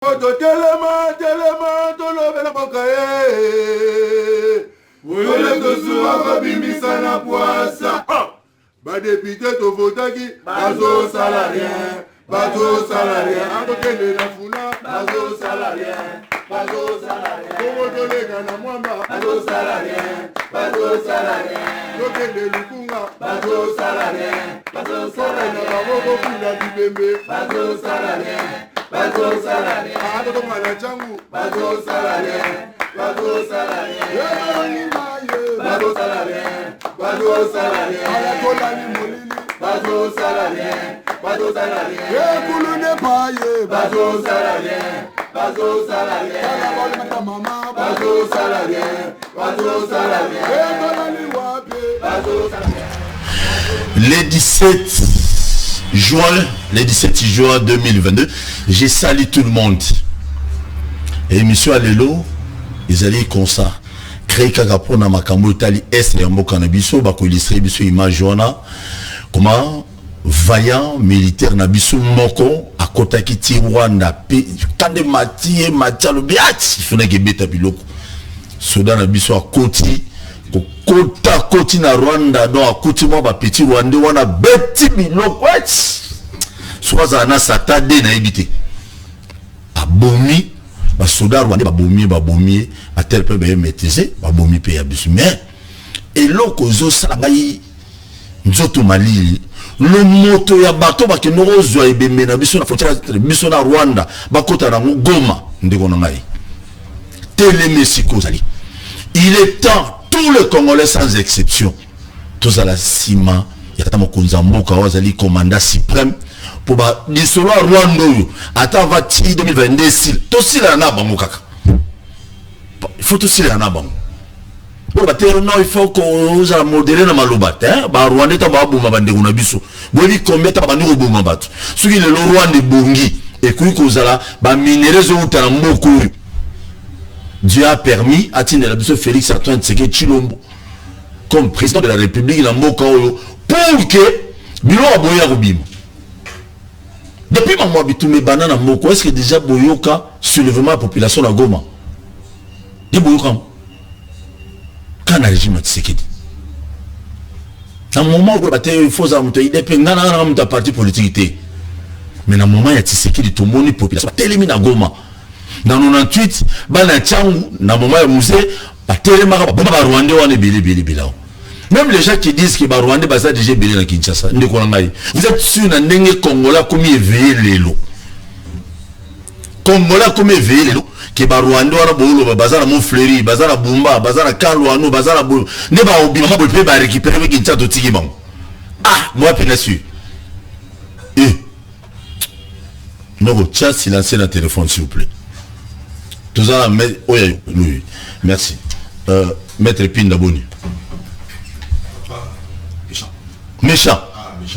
Telema, tolobela bokaye. Wole tosuwa kabimisa na poisa. Ba député to votaki, bazo salarien, bazo salarien. Akokende na funa, bazo salarien, bazo salarien. Komotolega na mwamba, bazo salarien, bazo salarien. Kokende lukunga, bazo salarien, bazo salarien. Na baboko kula libembe, bazo salarien. Bazo salarié, bazo salarié, bazo salarié, bazo salarié, bazo salarié, bazo salarié, bazo salarié, bazo salarié, bazo salarié, bazo salarié, bazo salarié. Le 17 juin 2022, j'ai salué tout le monde. Et monsieur Alelo, ils allaient comme ça. Créer Kagapona Makambo Itali Est et Ambo Kanabiso, Bako illustrer biso image wana. Comment vaillant militaire Nabiso Moko, à Kotaki Tiwanda, Kande Mati, Matialo Biat, il faut que beta biloko. Soda Nabiso à Koti. Koti na Rwanda donc à Koti moi ba petit Rwanda wana beti biloko soit ana satade na ebité abomi ba soda Rwanda ba bomi à tel peu ba maîtriser ba bomi pe ya bisu mais eloko zo salangai nzoto malili le moto ya bato ba ke no zo ebembe na biso na frontière biso na Rwanda ba kota na Goma ndeko na ngai telemesiko zali. Il est temps tous les Congolais sans exception, tous à la cima, il y a Mokonza Mboka Wazali commandant suprême pour dire solo Rwanda attends va 2022 tous là na bango kaka. Il faut tous là na bango. Bon bah non il faut qu'on ose modérer na maloba hein ba Rwanda ta ba buma bande kuna biso. Boni combien ta ba ndiko buma batu. Soki le Rwanda bongi et kuyi kozala ba minéraux zo utana mboko. Dieu a permis à Tinela Félix Antoine Tshisekedi Tshilombo comme président de la République dans Mokaolo pour que Bilo Aboya Rubimo. Depuis ma moi bitume banana Moko, est-ce que déjà Boyoka soulèvement la population de Goma? De Boyoka quand le régime Tshisekedi. Dans le moment où il faut que il dépend de parti politique. Mais dans le moment où Tshisekedi tout le monde population télémine à Goma. Dans 98 bana tchangu na moment ya musée ba telemaka ba Rwanda wana belé. Même les gens qui disent que ba Rwanda baza déjà belé na Kinshasa ndeko na ngai vous êtes sûr na ndenge Congolais comme éveillé lelo Congolais comme éveillé lelo que ba Rwanda wana bolo bazala mon fleuri bazala bumba bazala kalwano bazala bolo ne ba obima ba pe ba récupérer Kinshasa to tiki bango moi bien sûr non tiens silencieux le téléphone s'il vous plaît. Tout ça, oui, merci. Maître Pinda Boni. Méchant. Méchant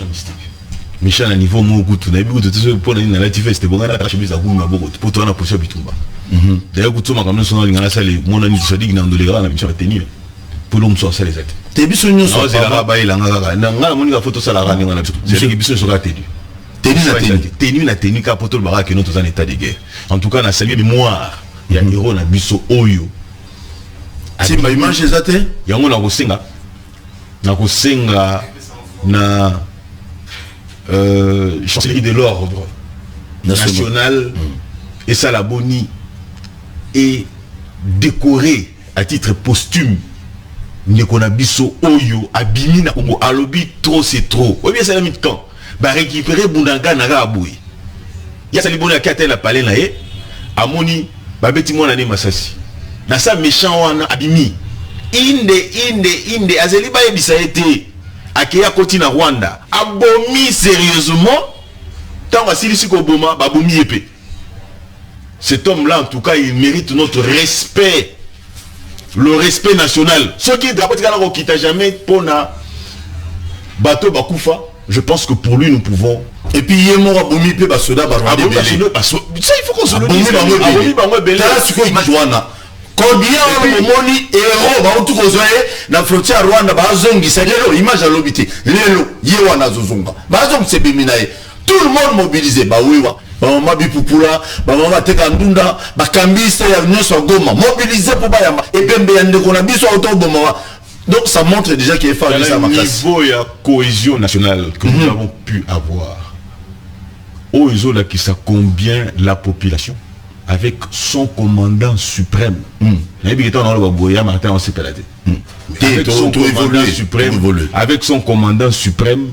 mystique. Méchant à niveau beaucoup tout n'a tout ce pour la native c'était bon la chemise à goût ma beaucoup pour toi na poche bitumba. D'ailleurs tout ma comme son ngana sale mon ami se dit dans le grand na bicho tenir. Pour l'homme soit ça les actes. T'es biso nyo so. C'est la rabaille la ngana ngana moni ka photo ça la rani ngana biso. C'est que biso sera tenu. Tenu na tenu ka poto le barak que nous tous en état de guerre. En tout cas na saluer mémoire. Il y a un héros na biso oyo. Si ma image ezate, yango na kosenga na chancellerie de l'ordre national et ça la boni est décoré à titre posthume. Ndeko na biso oyo abimi na Congo alobi trop c'est trop. Oui bien ça la mit quand ba récupérer Bundanga na Raboui. Ya sali boni akata la palais na ye amoni babeti mwana ne masasi na sa méchant wana abimi inde azeli ba yebisa été akeya koti na Rwanda abomi sérieusement tant asilisi ko boma babomi épée. Cet homme là en tout cas il mérite notre respect, le respect national. Ce qui drapeau tika na kita jamais pona bateau bakufa. Je pense que pour lui nous pouvons. Et puis il est mort à Bomi pe basoda ba Rwanda belé. Ça il faut qu'on se le dise. Bomi bango belé. Tala siko image wana. Combien on moni héros ba utu kozoe na frontière Rwanda ba zongi c'est lelo image à l'obité. Lelo ye wana zozonga. Ba zongi se biminae. Tout le monde mobilisé ba wewa. bamama bipupula bamama bateka ndunda bakambisa ya nyonso Goma mobiliser pour bayamba epembe ya ndeko na biso autoboma. Donc ça montre déjà qu'il faut aller ça makasi. Niveau ya cohésion nationale que nous avons pu avoir. Oizo là qui ça combien la population avec son commandant suprême. Avec son commandant suprême, avec son commandant suprême,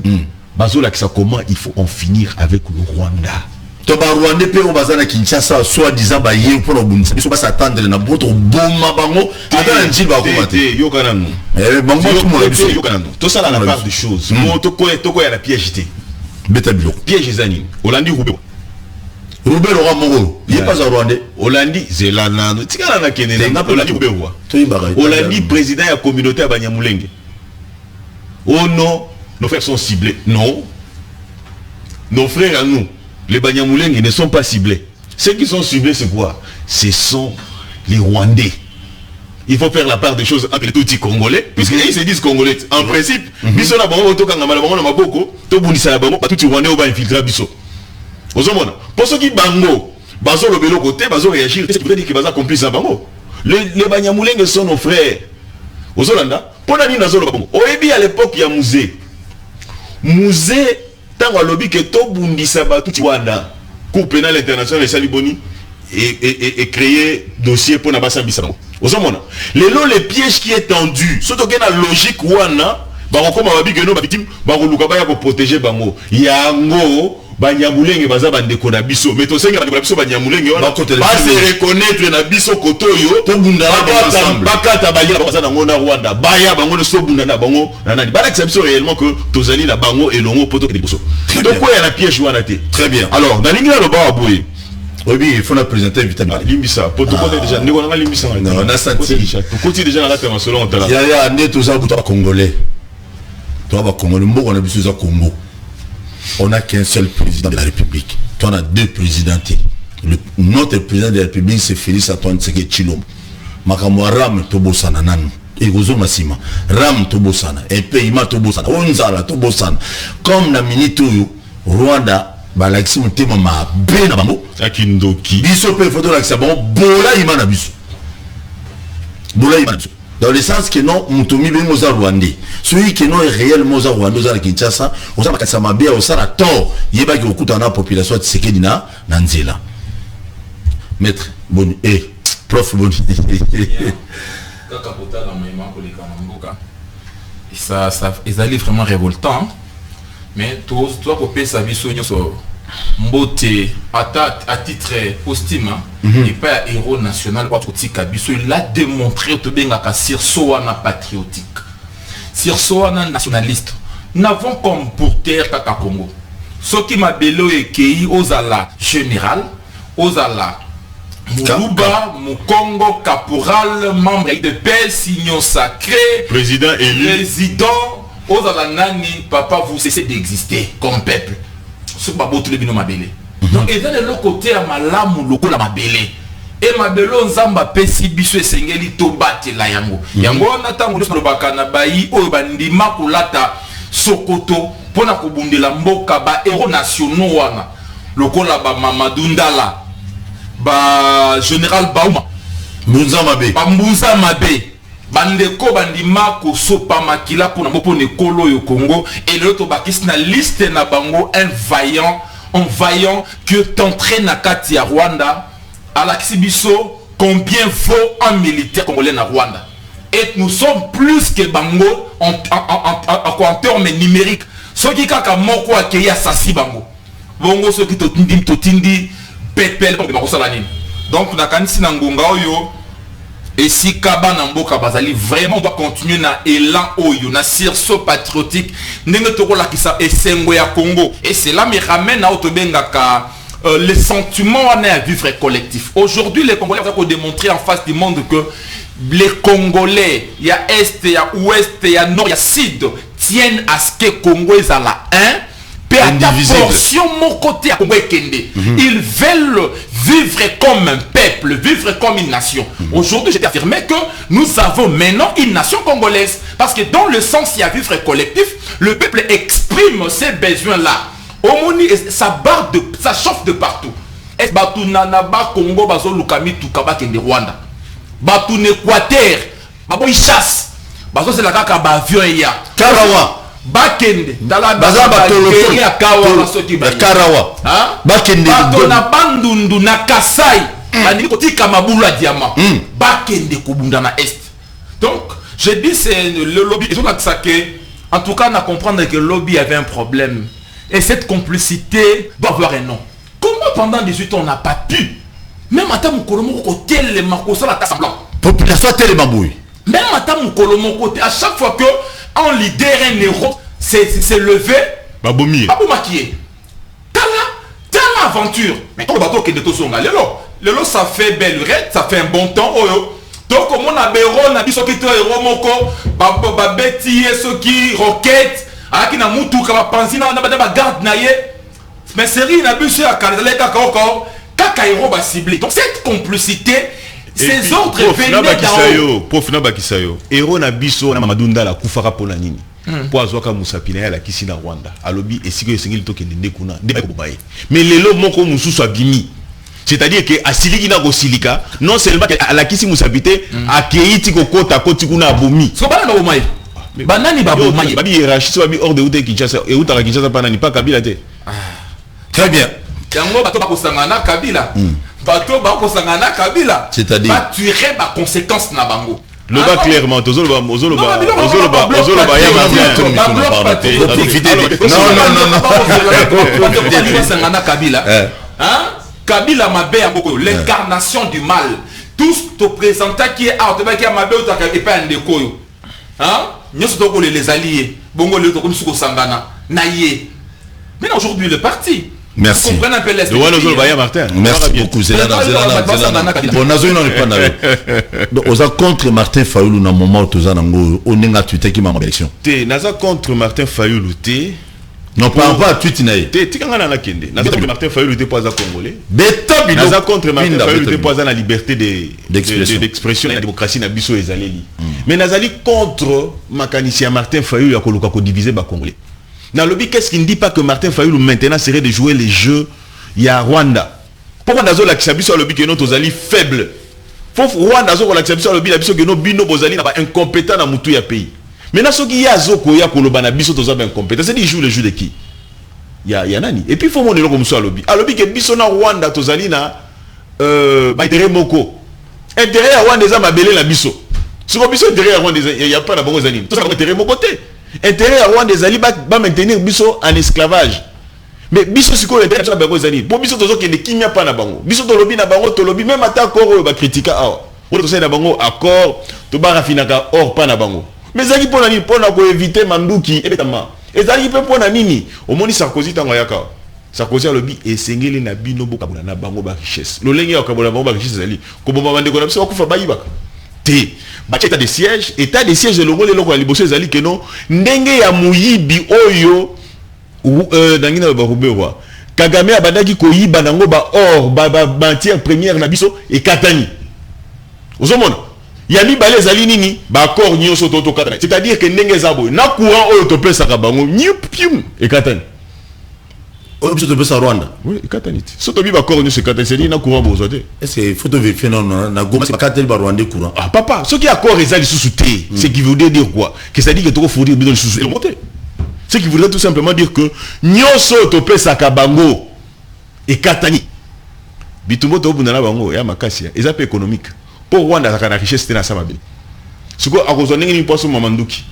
Bazo là qui ça comment il faut en finir avec le Rwanda. Toba Rwanda pe on bazana Kinshasa soit disant ba yé pour obunisa. Il faut pas s'attendre na boto boma bango. Ata njil ba ko mate. Yo kanano. Bango tout mo biso yo kanano. Tout ça là la part des choses. Moto ko ya la piège té. Beta bilo. Piège zani. Holandi Roubaix. Roubaix le roi Mongolo. Il est pas à Rwanda. Holandi Zelana. Tikala na kenena. Holandi Roubaix roi. Holandi président de la communauté à Banyamulenge. Oh non, nos frères sont ciblés. Non. Nos frères à nous, les Banyamulenge ne sont pas ciblés. Ceux qui sont ciblés, c'est quoi? Ce sont les Rwandais. Il faut faire la part des choses entre les tout petits Congolais, puisqu'ils se disent Congolais. En principe, biso na bango to kanga mala bango na maboko, to bunisa na bango, pas tout Rwandais va infiltrer biso. Ozomona. Pour ceux qui bango, bazo le belo côté, bazo réagir, c'est pour dire que baza complice à bango. Les Banyamulenge sont nos frères. Ozolanda, pour nani nazolo bango. Oebi à l'époque il y a musée. Musée tant à lobby que to bundisa ba tout Rwanda. Cour pénale internationale de Saliboni et créer dossier pour Nabasa Bissango. Les pièges qui est tendu, surtout qu'il y a la logique ouana, comme on va dire que nous, pour protéger Bango. Yango, Banyamulenge, Baza Bandeko Nabiso, mais aussi Nabiso Banyamulenge, pas se reconnaître Nabiso Kotoyo, Bakata Baya, Baza Nangona Rwanda, Baya Bango de Sobundana Bango, Nanani. Balak Sabso réellement que Tozali la Bango et Longo Poto Kediboso. Donc, quoi, il y a la piège ouana. Très bien. Alors, dans l'Ingla, le bas à bouiller. Oui, il faut la présenter vitamine. Limbisa, pour tout connaître déjà, nous on a Limbisa. Non, on a senti. Tout côté déjà dans la terre selon on il y a un net aux Congolais. Toi, Congolais, on a besoin de Congo. On n'a qu'un seul président de la République. Toi, on a deux présidents. Notre président de la République, c'est Félix Antoine Tshisekedi Tshilombo. Makamwa Ram Tobosana Nanu. Egozo Massima. Ram Tobosana. Et Payma Tobosana. Onzala Tobosana. Comme la minute Rwanda. Balaxi mutema ma bena bango akindoki biso pe photo laxi bon bola imana biso bola imana biso dans le sens que non mutomi be moza rwandais celui qui non est réellement moza rwandais za Kinshasa oza makasa mabia osala tort yeba ki okuta na population de Tshisekedi na nzela maître bon prof bon kaka potala maima ko leka na mboka ça ezali vraiment révoltant. Mais toi pour payer sa vie sur mbote à titre posthume et pas héros national il a démontré que benga Sirsoana patriotique Sirsoana nationaliste n'avons comme pour terre kaka Congo ce qui m'a bello et qui aux ala général aux ala Moulouba, Moukongo, caporal, membre de paix, signaux sacré, président élu, aux Alanani, papa, vous cessez d'exister comme peuple. Ce pas beau tous les binômes mabélé. Donc, et dans le côté à malam ou loko la mabélé. Et mabelo nzamba pesi biso esengeli tobate la yango. Yango na tango de bakana bayi o bandi makulata Sokoto pona kobundela mboka ba héros nationaux wana. Lokola ba Mamadou Ndala, ba général Baouma, Mbunza Mabe. Ba Mbunza Mabe. Bandeko bandima ko sopa makila pour na mopo ne kolo yo Congo et l'autre bakis na liste na bango un vaillant que t'entraîne na kati ya Rwanda à l'Axibiso combien faut un militaire congolais na Rwanda et nous sommes plus que bango en termes numériques ceux qui kaka moko akeya sasi bango bongo ceux qui totindi pepel pour bango salanine donc na kanisi na ngonga oyo. Et si Kaba Namboka Bazali vraiment doit continuer na élan oyo na sursaut patriotique n'engue toko la kisa esengo ya Congo et cela me ramène à Otobengaka les sentiments on est à vivre collectif. Aujourd'hui les Congolais vont démontrer en face du monde que les Congolais, il y a est, il y a ouest, il y a nord, il y a sud tiennent à ce que Congo est à la 1. Portion mon côté à Congo et Kende. Ils veulent vivre comme un peuple, vivre comme une nation. Aujourd'hui, j'ai affirmé que nous avons maintenant une nation congolaise. Parce que dans le sens, il y a vivre collectif, le peuple exprime ses besoins-là. Omoni, ça barre de, ça chauffe de partout. Est batu nanaba Congo bazo lukami tukaba kende Rwanda. Batu n'Équateur, babo ils chassent. Bazo c'est la kaka ba avion ya. Karawa. Bakende dans la baza batolo ya kawa soti ba. Karawa. Hein? Bakende. Bato na bandundu na Kasai. Bani kotika mabulu ya diamant. Bakende kubunda na est. Donc, je dis c'est le lobby. Et ça que, en tout cas, on a comprendre que le lobby avait un problème. Et cette complicité doit avoir un nom. Comment pendant 18 ans on n'a pas pu, même à Tamoukolomoko côté les Makosa la semblant. Population tellement bouille. Même à Tamoukolomoko côté, à chaque fois que un leader, un héros, c'est levé. Baboumi. Babou maquillé. Tala aventure. Mais quand le bateau qui est de tout son Lelo ça fait belle rête, ça fait un bon temps. Donc comme on a béro, on a dit ce qui est héros moko, babeti et ce qui roquette, à qui n'a moutou kama pansi na garde naie. Mais série n'a bu sur la calendrier kaka héros ba ciblé. Donc cette complicité, ces autres événements prof na bakisayo. Héros na biso na madunda la kufaka pona nini. Po azoka musapina ya la kisi na Rwanda. Alobi esiko esengeli to kende ndekuna ndeba ko baye. Mais lelo moko mususu abimi. C'est-à-dire que asiliki na kosilika non seulement à la kisi musabité akeiti kokota koti kuna abomi. So bana ba bomaye. Banani ba bomaye. Babi hiérarchie so babi hors de route Kinshasa et utaka Kinshasa pana ni pas Kabila te. Très bien. Yango bato ba kosangana Kabila. Bato ba kosangana Kabila. C'est-à-dire ba tuer ba conséquence na bango. Le bas clairement ozoloba ya non Kabila. Hein? Kabila Mabé l'incarnation du mal. Tous te présentent qui est out, qui a Mabé ou pas un déco. Hein? Nous sommes les alliés. Bongo le comme sous Sangana. Naïe. Mais aujourd'hui le parti. Merci. Vous comprenez un peu l'esprit. Martin. Merci beaucoup. C'est là. Bon, Nazo non est pas là. Donc, on a contre Martin Fayoulou dans le moment où tu as on est à Twitter qui m'a élection. T'es Naza contre Martin Fayoulou t'es. Non, pas Twitter naïe. T'es kanga na kende. Naza contre Martin Fayoulou t'es pas à Congolais. Beta Naza contre Martin Fayoulou t'es pas à la liberté d'expression et la démocratie na biso ezaleli. Mais Nazali contre mécanicien Martin Fayoulou ya koluka ko diviser ba Congolais. Dans le lobby, qu'est-ce qui ne dit pas que Martin Fayoulou maintenant serait de jouer les jeux il y a Rwanda. Pourquoi Nazo la kisabi sur le lobby que notre ozali faible. Faut Rwanda zo la kisabi sur le lobby la biso que nos bino bozali na ba incompétent na mutu ya pays. Maintenant ce qui y a zoko ya koloba na biso toza ba incompétent, c'est dit joue le jeu de qui? Il y a nani. Et puis faut mon comme ça lobby. A lobby que biso na Rwanda tozali na ba intérêt moko. Intérêt à Rwanda za mabele na biso. Ce qu'on biso intérêt à Rwanda il y a pas na bango zani. Tout ça intérêt mon côté. Intérêt à Rwanda des alibas va maintenir biso en esclavage. Mais biso siko intérêt à bango zani. Pour biso tozo kende kimia pa na bango. Biso to lobby na bango to lobby même ata accord ba critica awa. On to na bango accord to ba rafinaka or pa na bango. Mais zaki pona ni pona ko éviter manduki ebetama. Et zaki pe pona nini? Omoni Sarkozy tango yaka. Sarkozy a lobby esengeli na bino boka na bango ba richesse. Lo lengi ya kabola bango ba richesse zali. Ko bomba bande ko na biso kufa bayibaka. Té état de siège de l'Ongo lelo ko liboso ezali que non ndenge ya muyibi oyo dangina ba rubewa Kagame abandaki ko yiba nango ba or ba matière première na biso et katani ozomona ya mibale ezali nini ba accord nyonso to katani c'est-à-dire que ndenge zabo na courant oyo to pesa ka bango nyupim et katani on peut se Rwanda. Oui, katani. Soto bi ba accord nyonso katani c'est na courant bozote. Est-ce que faut te vérifier non na goma c'est katel ba Rwanda courant. Ah papa, ce qui accord ezali sous-souté, c'est qui veut dire quoi? Que ça dit que tu fournir bidon sous monter. Ce qui voudrait tout simplement dire que nyonso to pesa ka bango et katani. Bitumbo to bundana bango ya makasi ya ezape économique. Pour Rwanda ça na richesse tena sama bile. Siko akozonenge ni poso mamanduki.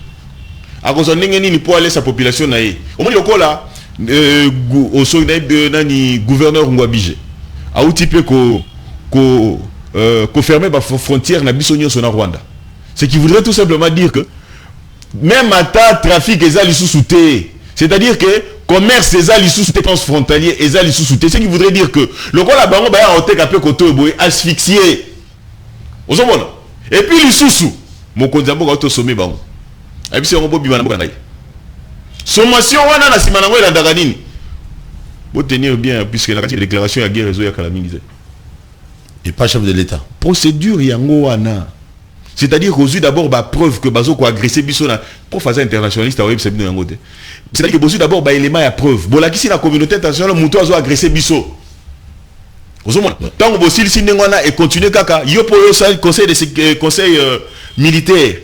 Akozonenge ni pour aller sa population na ye. Au moins yokola au sommet de nani gouverneur Ngwabije a outil peu ko fermer la frontière na bisonyo sur Rwanda. Ce qui voudrait tout simplement dire que même à ta trafic ezali sous-souté, c'est-à-dire que commerce ezali sous-souté transfrontalier ezali sous-souté, ce qui voudrait dire que le quoi la bango ba ya hotel kapé koto boy asphyxié. Ozomona. Et puis les sous-sous mon konzambo ka to sommet bango. Et puis c'est on bo bibana bangai. Sommation wana na simana ngwe la daganini. Pour tenir bien puisque la déclaration ya guerre réseau ya kalamingize. Et pas chef de l'État. Procédure yango wana. C'est-à-dire qu'aujourd'hui d'abord bah preuve que bazo ko agressé biso na professeur internationaliste web c'est bien ngote. C'est-à-dire que aujourd'hui d'abord bah élément à preuve. Bon là qui si la communauté internationale muto azo agressé biso. Ozomona. Tant que bosil si ndengwana et continuer kaka yo po yo ça conseil militaire,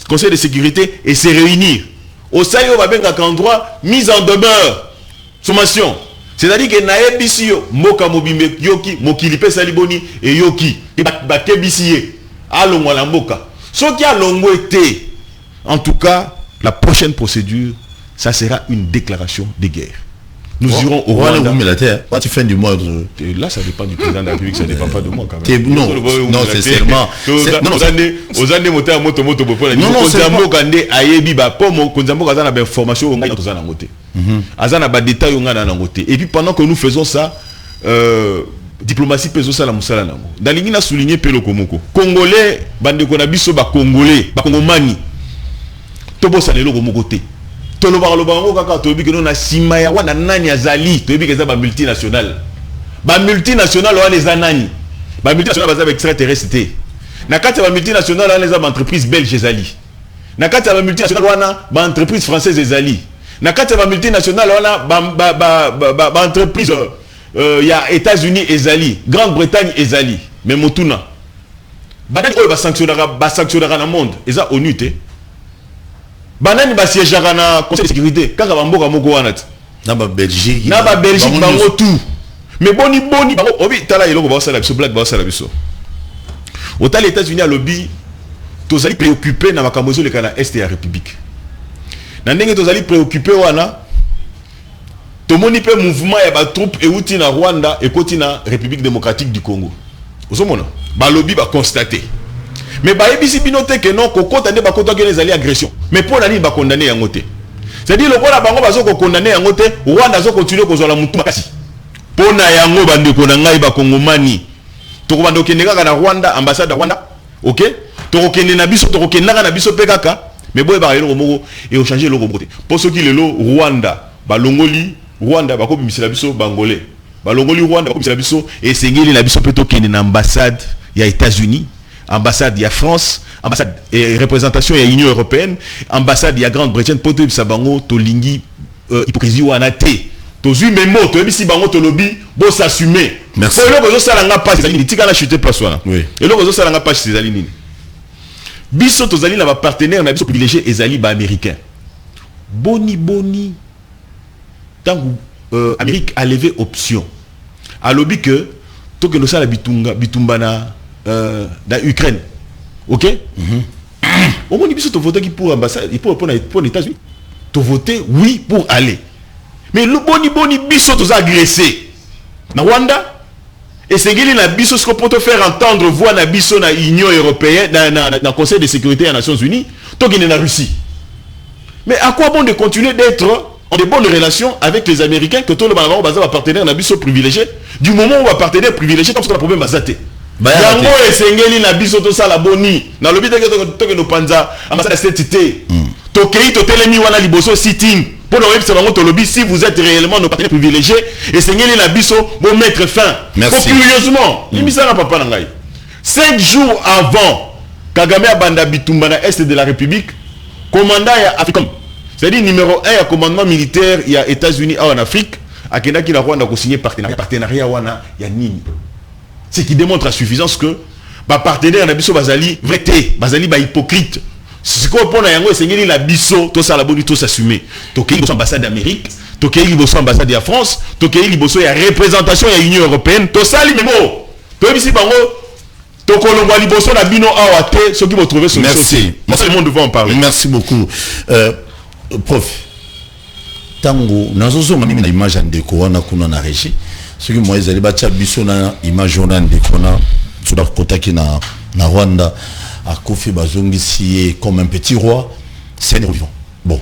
conseil de sécurité et se réunir. Au sayo va bien qu'en droit mise en demeure. Sommation. C'est-à-dire que nae bisio moka mobimbe yoki mokilipe saliboni et yoki et ba kebisiye. Allons à la moka. Ce qui a longo été, en tout cas, la prochaine procédure, ça sera une déclaration de guerre. Nous irons au Rwanda. Quand tu fais du mois. Là, ça dépend du président de la République, ça ne dépend pas de moi quand même. Non, c'est seulement. Aux années moto à moto moto pour non, Konzambo kande ayebi ba pomo Konzambo kazana ba information on a dans un côté. Azana ba détail on a dans un côté. Et puis pendant que nous faisons ça, diplomatie peso sala musala nango. Dalingi na souligner pelo komoko. Congolais bande ko na biso ba Congolais, ba Congomani. Tobo sa lelo komoko te. Tolo ba loba ngo kaka tobi ke no na sima ya wana nani azali, tobi ke za ba multinational. Ba multinational wana les anani. Ba multinational baza extraterrestre te. Na kati ba multinational wana les entreprises belges ezali. Na kati ba multinational wana ba entreprise française ezali. Na kati ba multinational wana ba entreprise il y a États-Unis ezali, Grande-Bretagne ezali, mais motuna. Banani oyo ba sanctionnera na monde, eza ONU te. Banani ba siégera na Conseil de sécurité, kaka ba mboka moko wana te. Na ba Belgique. Na ba Belgique bango tout. Mais boni bango obi tala eloko ba sala biso black ba sala biso. Autant les États-Unis à lobby tozali préoccupé na makambo zo le kana est ya République. Na ndenge tozali préoccupé wana tomoni pe mouvement ya ba troupe euti na Rwanda et koti na République démocratique du Congo. Ozomona ba lobby ba constater. Mais ba ebisi binote que non kokota nde ba kota que les alliés agression. Mais pour nani ba condamner yango te. C'est-à-dire le kola bango bazo ko condamner yango te, Rwanda zo continuer ko zola mutu makasi. Pona yango bande ko na ngai ba Kongomani. To ko bande okende kaka na Rwanda ambassade de Rwanda. OK? To ko kende na biso to ko kende na biso pe kaka. Mais boye ba yelo moko et au changer le côté. Pour ceux qui le Rwanda ba longoli Rwanda bako bimisela biso bangolais balongoli Rwanda bako bimisela biso et sengeli na biso peto kende na ambassade ya États-Unis, ambassade ya France, ambassade et représentation ya Union européenne, ambassade ya Grande-Bretagne poto bisa bango to lingi hypocrisie wana te to zui memo to bisi bango to lobby bo s'assumer. Merci. Ko eloko zo sala nga page zali tika na chuter place wana. Oui. Eloko zo sala nga page zali nini. Biso to zali na ba partenaire na biso privilégié ezali ba américain. Boni tant Amérique a levé option à lobby que tout que nous ça la bitumba na Ukraine. OK? Au moins biso to voter qui pour ambassade et pour les États-Unis. To voter oui pour aller. Mais le boni biso to agressé na Rwanda et c'est qu'il na biso ce qu'on peut te faire entendre voix na biso na Union européenne na Conseil de sécurité des Nations Unies to qui na Russie. Mais à quoi bon de continuer d'être en de bonnes relations avec les Américains que tout le monde va partenaire na biso privilégié du moment où va partenaire privilégié comme ça le problème bazaté yango esengeli na biso to sala boni na lobi que no panza ambassade CTT to kei to telemi wana liboso sitting pour le website bango to lobby si vous êtes réellement nos partenaires privilégiés esengeli na biso bo mettre fin. Merci. Curieusement limisana papa na ngai 5 jours avant Kagame abanda bitumba na est de la République commandant ya Africom. C'est-à-dire numéro 1 à commandement militaire il y a États-Unis en Afrique à Kenya qui n'a Rwanda signé partenariat wana ya nini. Ce qui démontre à suffisance que ba partenaire na biso bazali vrai bazali ba hypocrite. Ce qu'on pona yango esengeli la biso to sala boni to s'assumer. To kei liboso ambassade d'Amérique, to kei liboso ambassade de France, to kei liboso ya représentation ya Union européenne, to sali memo. To bisi bango to kolongwa liboso na bino awa te ceux qui vont trouver solution. Merci. Tout le monde devant en parler. Merci beaucoup. Prof, tango nazozonga mimi na image ndeko wana kuna na régie ce que moi ezali batia biso na image wana ndeko na soda kotaki na Rwanda akufi bazongisi comme un petit roi, c'est un héros vivant. Bon,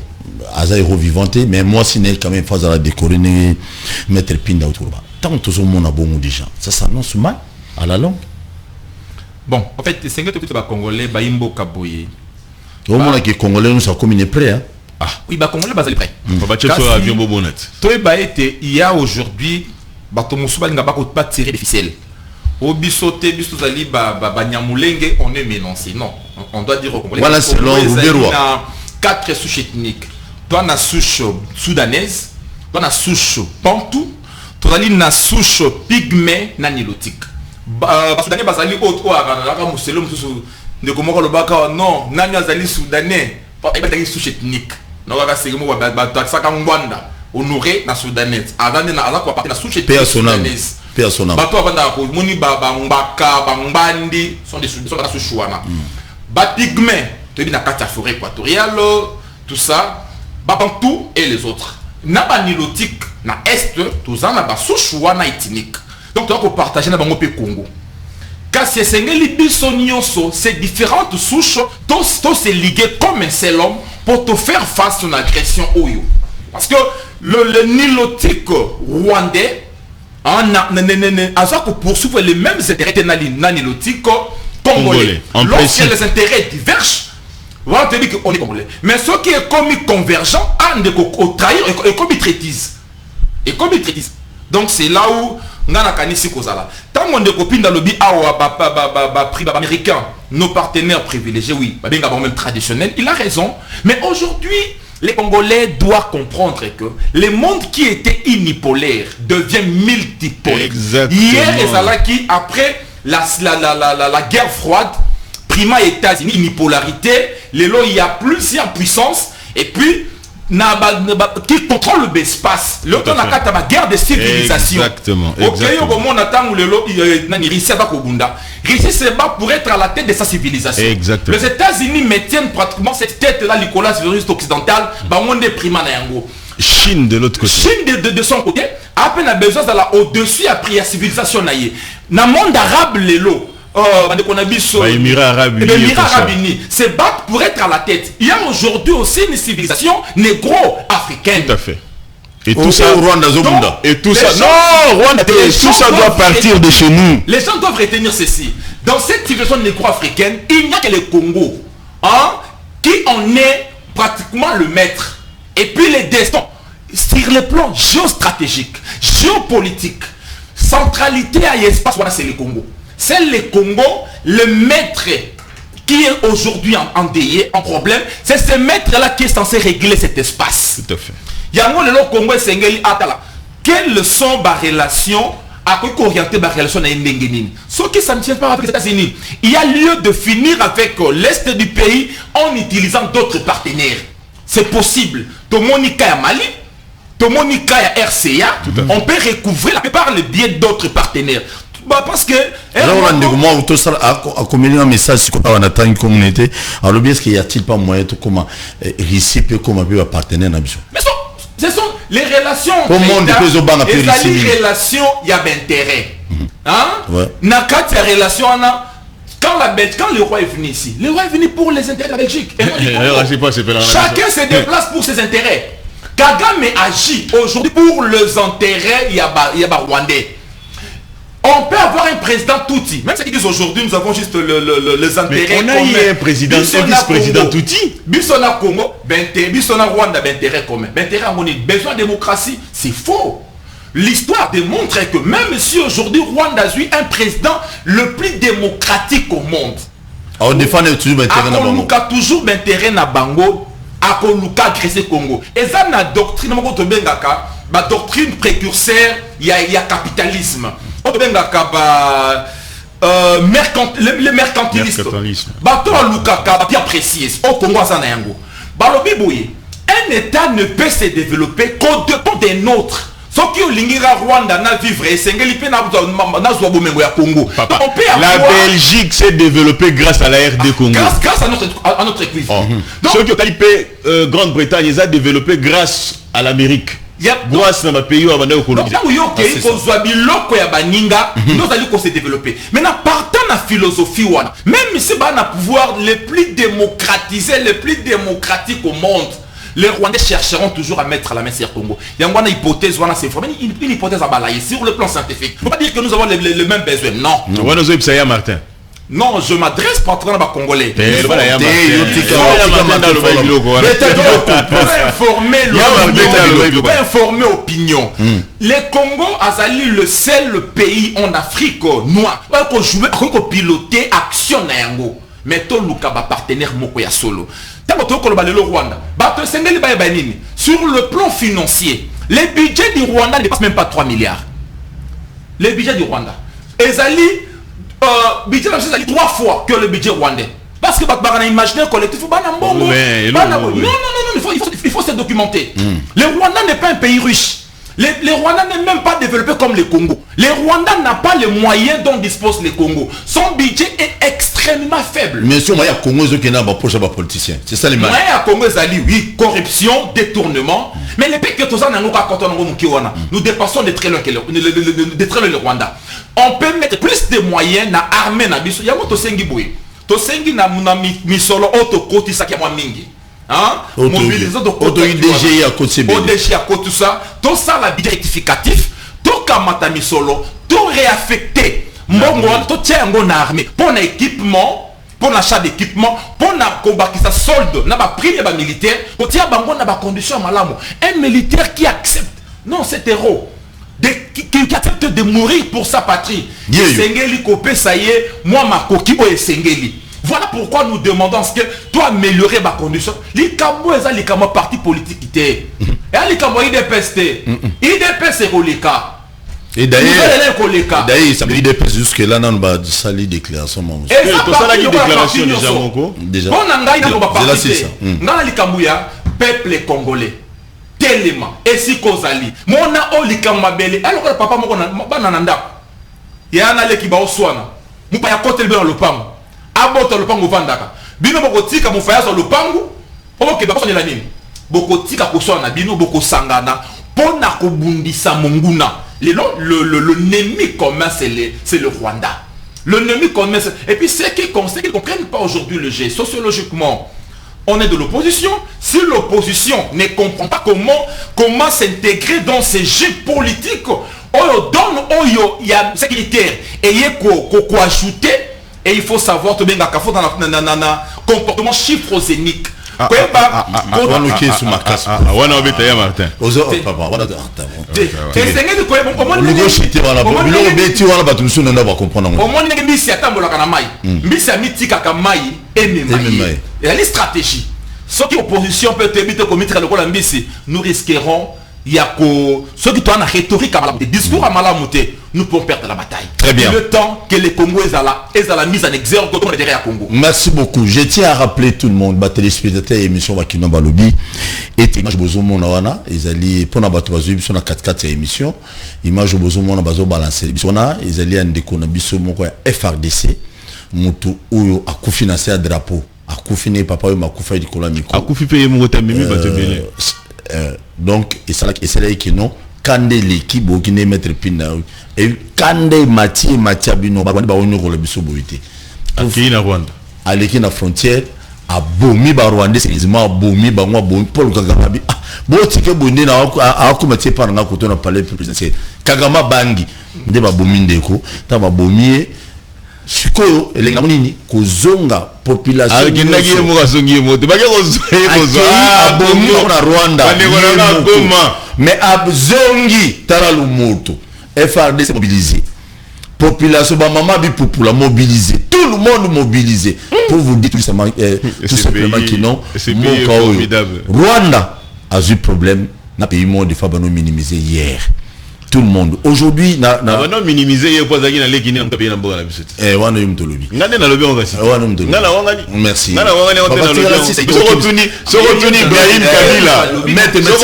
aza héros vivant mais moi si n'est quand même phase à la décorer ne mettre pinda autour là. Tant tout le monde a bon déjà. Ça s'annonce mal à la longue. Bon, en fait, c'est que tout le Congolais baimbo kaboye. Au moins que Congolais nous sommes comme prêts hein. Ah, oui, bah Congolais basali prêt. Avion bobonet. Toi il y a aujourd'hui bato musuba nga bako pas tirer les ficelles. Au bisoté bisozali ba nyamulenge on est menacé. Non, on doit dire au Congolais. Voilà, selon Roubaix. 4 souches ethniques. Toi, na souche soudanaise, toi, na souche bantou, toi, na souche pygmée, na nilotique. Soudanais, bazali autre, non, nani azali soudanais, pas souche ethnique. Non, c'est que moi, honoré na soudanaise. Avant de na partir la souche ethnique soudanaise. Bato avanda ko moni bambaka bambandi sont des souchouana. Ba pygmée, tu es na carte forêt équatoriale, tout ça, babantou et les autres. Na ba nilotique na est, tout ça na ba souchouana ethnique. Donc tu dois partager na bango pe Congo. Car c'est ces différentes souches, tous se liguer comme un seul homme pour te faire face à une agression Oyo. Parce que le nilotique rwandais a poursuivre les mêmes intérêts que le nilotique congolais. Lorsque les intérêts divergent, on te dit qu'on est congolais. Mais ce qui est comme convergent, on trahir et comme ils traitise. Donc c'est là où ngana kanisi kozala. Tant on copine dans le bi prix américain, nos partenaires privilégiés, oui, même traditionnel, il a raison. Mais aujourd'hui, les Congolais doivent comprendre que le monde qui était unipolaire devient multipolaire. Exactement. Hier, Ezalaki, après la guerre froide, prima États-Unis, unipolarité, il y a plusieurs puissances, et puis qui contrôle l'espace. L'autre on a la guerre de civilisation. Exactement. Russie se bat pour être à la tête de sa civilisation. Exactement. Les États-Unis maintiennent pratiquement cette tête-là, Nicolas virus occidental, Chine de l'autre côté. Chine de son côté, à peine a besoin d'aller au-dessus après la civilisation. Dans le monde arabe, Émirats Arabes Unis se battent pour être à la tête. Il y a aujourd'hui aussi une civilisation négro-africaine. Tout à fait. Et tout ça, Rwanda, et tout ça, non, Rwanda, tout ça doit partir de chez nous. Les gens doivent retenir ceci. Dans cette civilisation négro-africaine, il n'y a que le Congo, qui en est pratiquement le maître. Et puis les destins, sur le plan géostratégique, géopolitique, centralité à l'espace, voilà, c'est le Congo. C'est le Congo, le maître qui est aujourd'hui endeuillé, en problème. C'est ce maître-là qui est censé régler cet espace. Tout à fait. Le Congo est quelles sont les relations à quoi orienter les relations avec l'Indéguénine. Ce qui ne tient pas avec les États-Unis. Il y a lieu de finir avec l'Est du pays en utilisant d'autres partenaires. C'est possible. Tomonika à Mali, Tomonika à RCA, on peut recouvrir la plupart le biais d'autres partenaires. Parce que moi à communiquer un message on attend une communauté alors bien est-ce qu'il y a-t-il pas moyen de comment Russie peut comme un partenaire na biso. Mais ce sont les relations les relations il y a d'intérêt nakat la relation quand le roi est venu ici, le roi est venu pour les intérêts de la Belgique. Chacun se déplace pour ses intérêts. Kagame agit aujourd'hui pour les intérêts il y a Rwandais. On peut avoir un président Touti. Même ceux qui disent aujourd'hui, nous avons juste les intérêts. Mais on a eu un président, un vice-président Touti. Bissona Congo, Bissona Rwanda, intérêt commun. Intérêt on a besoin de démocratie. C'est faux. L'histoire démontre que même si aujourd'hui Rwanda a eu un président le plus démocratique au monde. On défend toujours l'intérêt na Bango. Toujours l'intérêt na Bango. Akoluka agressé Congo. Et ça na doctrine ma doctrine précurseur, il y a capitalisme. Le mercantilisme. Bien précis. Au Congo, un État ne peut se développer qu'au dépend d'un autre. Ce qui est Rwanda n'a vivre la Belgique s'est développée grâce à la RD Congo. Grâce à notre cuivre. Ce qui est Grande-Bretagne, ils ont développé grâce à l'Amérique. Grâce à ma pays, on va se développer. Maintenant, partant de la philosophie, même si on a pouvoir le plus démocratisé, le plus démocratique au monde, les Rwandais chercheront toujours à mettre à la main sur Congo. Il y a une hypothèse, une hypothèse à balayer sur le plan scientifique. Il ne faut pas dire que nous avons le même besoin. Non. Martin. Non, je m'adresse pas à la Congolais. Pour informer l'opinion. Le Congo a le seul pays en Afrique noire qui a piloté action. mais to luka ba partenaire moko ya solo. Tango to koloba le Rwanda, ba to sengeli ba ba nini. Sur le plan financier, le budget du Rwanda ne dépasse même pas 3 milliards. Le budget du Rwanda. Ezali budget ezali 3 fois que le budget rwandais. Parce que on a imaginaire collectif, non, il faut se documenter. Le Rwanda n'est pas un pays riche. Le Rwanda n'est même pas développé comme le Congo. Le Rwanda n'a pas les moyens dont dispose le Congo. Son budget est extrêmement faible. Mais si on a Congo qui n'a pas proche des politiciens, c'est ça les mal. Congo oui, corruption, détournement. Mais les pays que tous nous dépassons de très loin le Rwanda. On peut mettre plus de moyens dans l'armée na biso. Yamoto sengi boy. To sengi na misolo auto koti sakia mwa mingi. Hein? Mobiliser de côté DGI à côté DGI à côté tout ça. Tout ça la directificatif. Tout kamata misolo. Tout réaffecté. Mbongo tout tient en armée. Pour l'équipement, pour l'achat d'équipement, pour la combat qui ça solde. N'a pas pris les militaires. Pour tiens bango n'a pas condition malamo. Un militaire qui accepte. Non, c'est héros. Qui accepte de mourir pour sa patrie. Sengeli kopé ça y est, moi ma coquille o Sengeli. Voilà pourquoi nous demandons que toi améliorer ma condition. Les Kamo et les Kamo parti politique qui était. Et les Kamo IDPS c'est Roleka. Et d'ailleurs ça veut dire jusque là on va salir déclaration. Et ça la déclaration déjà Moko. Déjà. On a ngaya ba parti. Ngana les Kamouya peuple congolais. Tellement et si kozali mona olika mabele alors que papa moko na nanda ya na leki ba oswana mupa ya kotel be na lopango abota lopango vandaka bino bokotika mufaya so lopango oke ba kosonela nini bokotika koswana bino bokosangana pona kobundisa monguna l'ennemi commun c'est le Rwanda. L'ennemi commun et puis c'est qu'ils comprennent pas aujourd'hui le jeu sociologiquement. On est de l'opposition. Si l'opposition ne comprend pas comment s'intégrer dans ces jeux politiques, on donne il y a sécuritaire et il y a ajouter et il faut savoir tout bien dans comportement chiffrozénique. Il y a les stratégies. Ceux qui opposition peut éviter commettre le rôle ambitieux, nous risquerons. Il y a ceux qui ont la rhétorique à Malamouté, discours à Malamouté, nous pouvons perdre la bataille. Très bien. Le temps que les Congos aient la mise en exergue contre les derrière Congo. Merci beaucoup. Je tiens à rappeler tout le monde, téléspectateurs et émission Wakino Balobi, et image Bozomo Nawana, ils allaient pour la bataille sur la 4-4 émission, image Bozomo Nabazo balancer. Ils allaient en déconabiso mon FRDC, Moutou ou à cofinancer un drapeau, à cofiner papa ou ma couffaille du Colamiko. À couffer payer mon mimi batebele. Donc et c'est là qui non quand l'équipe au Guinée mettre pina et quand Mathieu Bino ba on ko le biso boité qui na Rwanda à l'équipe na frontière a bomi ba Rwanda sérieusement bomi ba moi bomi Paul Kagame bo tike bonde na a ko Mathieu par na ko to na palais présidentiel Kagama bangi nde ba bomi ndeko ta ba bomi sikoyo elenga nini kozonga population akinaki moka zongi moto bake kozonga abomi na Rwanda mais abzongi tara lumoto FRDC mobilisé population ba mama bi popula mobilisé tout le monde mobilisé pour vous dire tout simplement que non Rwanda a eu problème na pays monde de Fabano minimiser hier. Tout le monde aujourd'hui non minimiser hier pour zaki na leki ni amka na mboka na biso wana yumtolobi ngane na lobi ngasi wana yumtolobi ngana wangani merci ngana wangani on na lobi sokotuni Ibrahim Kabila mette ngana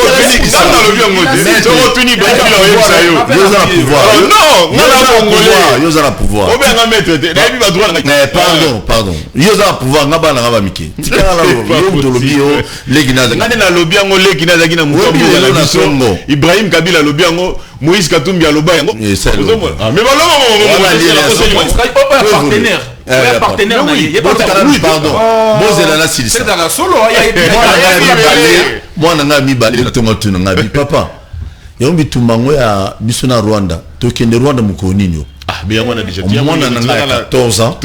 lobi ngote sokotuni Ibrahim Kabila oyebisa yo yoza na pouvoir non ngana congolais yoza na pouvoir obenga mettre na bi ba droit na pardon yoza na pouvoir ngaba na ngaba mike tikala na yumtolobi yo leki na ngane na lobi ngo leki na zaki na mukambi na biso Ibrahim Kabila lobi ngo Moïse Katumbi a loba yango. Mais partenaire pardon. Mozela na silisa. C'est dans solo moi na ngami balé tonga tuna ngabi papa. Yombi tumango ya biso na Rwanda. Tokende Rwanda mukoninyo. Ah mais yango na déjà moi na 14 ans.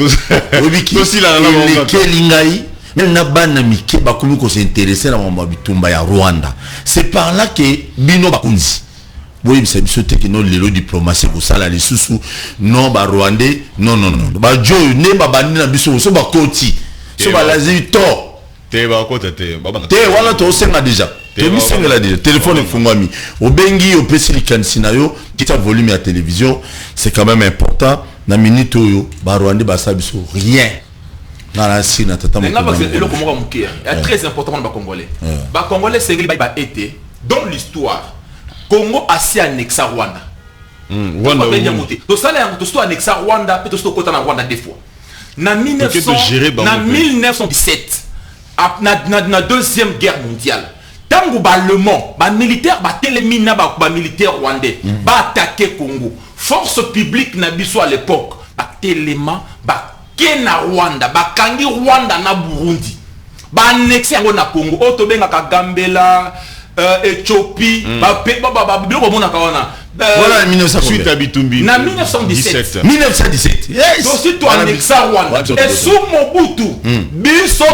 Obiki. Le kelingai même na bana mike bakomi ko s'intéresser na mamba bitumba ya Rwanda. C'est par là que bino bakunzi. Oui, c'est ce que nous les diplomatie pour ça là les sous non ba rwandais non ba jo ne ba bandi na biso so ba koti so balazi to te ba kota te wana to senga déjà te mi senga la déjà téléphone efungwami obengi opesi likanisi na yo kita volume ya télévision c'est quand même important na minute oyo ba Rwanda basabiso rien na la sina tata mo très important ba congolais ba congolais c'est ba été dans l'histoire Congo a si annexé Rwanda Rwanda to sala yango to sto annexa Rwanda pe to sto kota na Rwanda des fois na 1917 na deuxième guerre mondiale tango ba allemand ba militaire ba télémina ba militaire rwandais ba attaquer Congo force publique na biso à l'époque ba téléma ba kena Rwanda ba kangi Rwanda na Burundi ba annexer yango na Congo oto benga ka Gambela Éthiopie ba biloko mona ka wana voilà 1917 na 1917 yes aussi to annexa Rwanda et sous Mobutu biso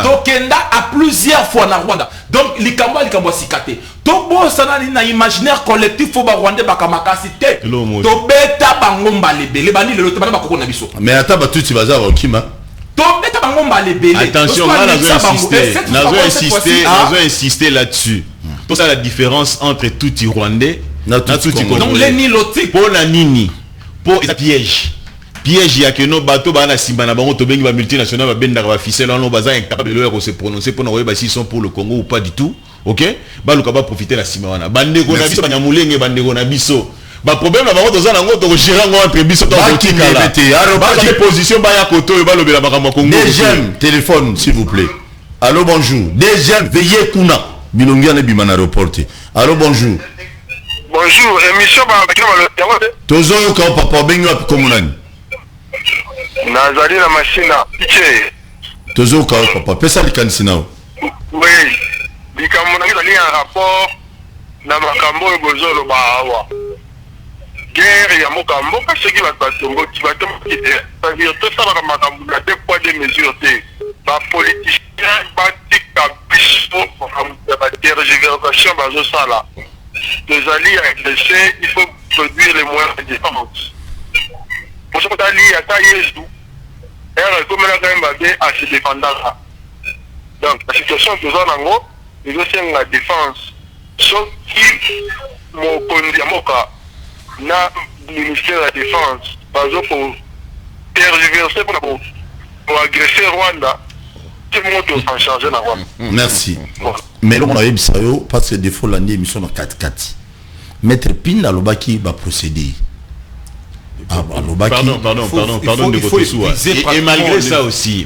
tokenda à plusieurs fois na Rwanda donc likambo sikate to bosana na imaginaire collectif fo ba Rwanda bakamakasi te to beta bango mbalebele bani lelo to bana bakoko na biso mais ata batuti baza okima to beta bango mbalebele attention nazo insister là-dessus pour ça la différence entre tout Rwandais donc les nilotiques pour la nini pour piège ya que nos bateaux bana simba na bango to bengi ba multinational ba benda ba ficelle on baza incapable de se prononcer pour nous ba s'ils sont pour le Congo ou pas du tout OK ba luka ba profiter la simba wana bande ko na biso ba nyamulenge bande ko na biso ba problème na bango to za na ngo to gérer ngo entre biso to botikala ba qui position ba ya koto ba lobela ba kama Congo deuxième téléphone s'il vous plaît allô bonjour deuxième veillez kuna bilongia na bimana reporter allô bonjour. Bonjour, émission Tozo ka papa bengi wa komunani. Nazali na machine piche. Tozo ka papa pesa likanisi nao. Oui. Likambo na ngali un rapport na makambo bozolo bawa. Guerre ya mokambo parce que va tomber qui va tomber. C'est-à-dire tout ça va makambo na deux poids deux mesures te. Ba politicien ba tika biso ba tergiversation bazo sala. Des alliés agressés, il faut produire les moyens de défense. Pour ce que tu as dit, à ta Yézou, elle comme elle a quand même à se défendre. Donc, la situation de Zanango, il doit faire la défense. Sauf qui, mon conduit à Moka, n'a ministère de la défense, par exemple, pour tergiverser pour agresser Rwanda. Merci. Mais on a eu ça parce que des fois l'année émission dans 4-4. Maître Pin à l'obaki va procéder. Pardon de votre soi. Et malgré ça aussi,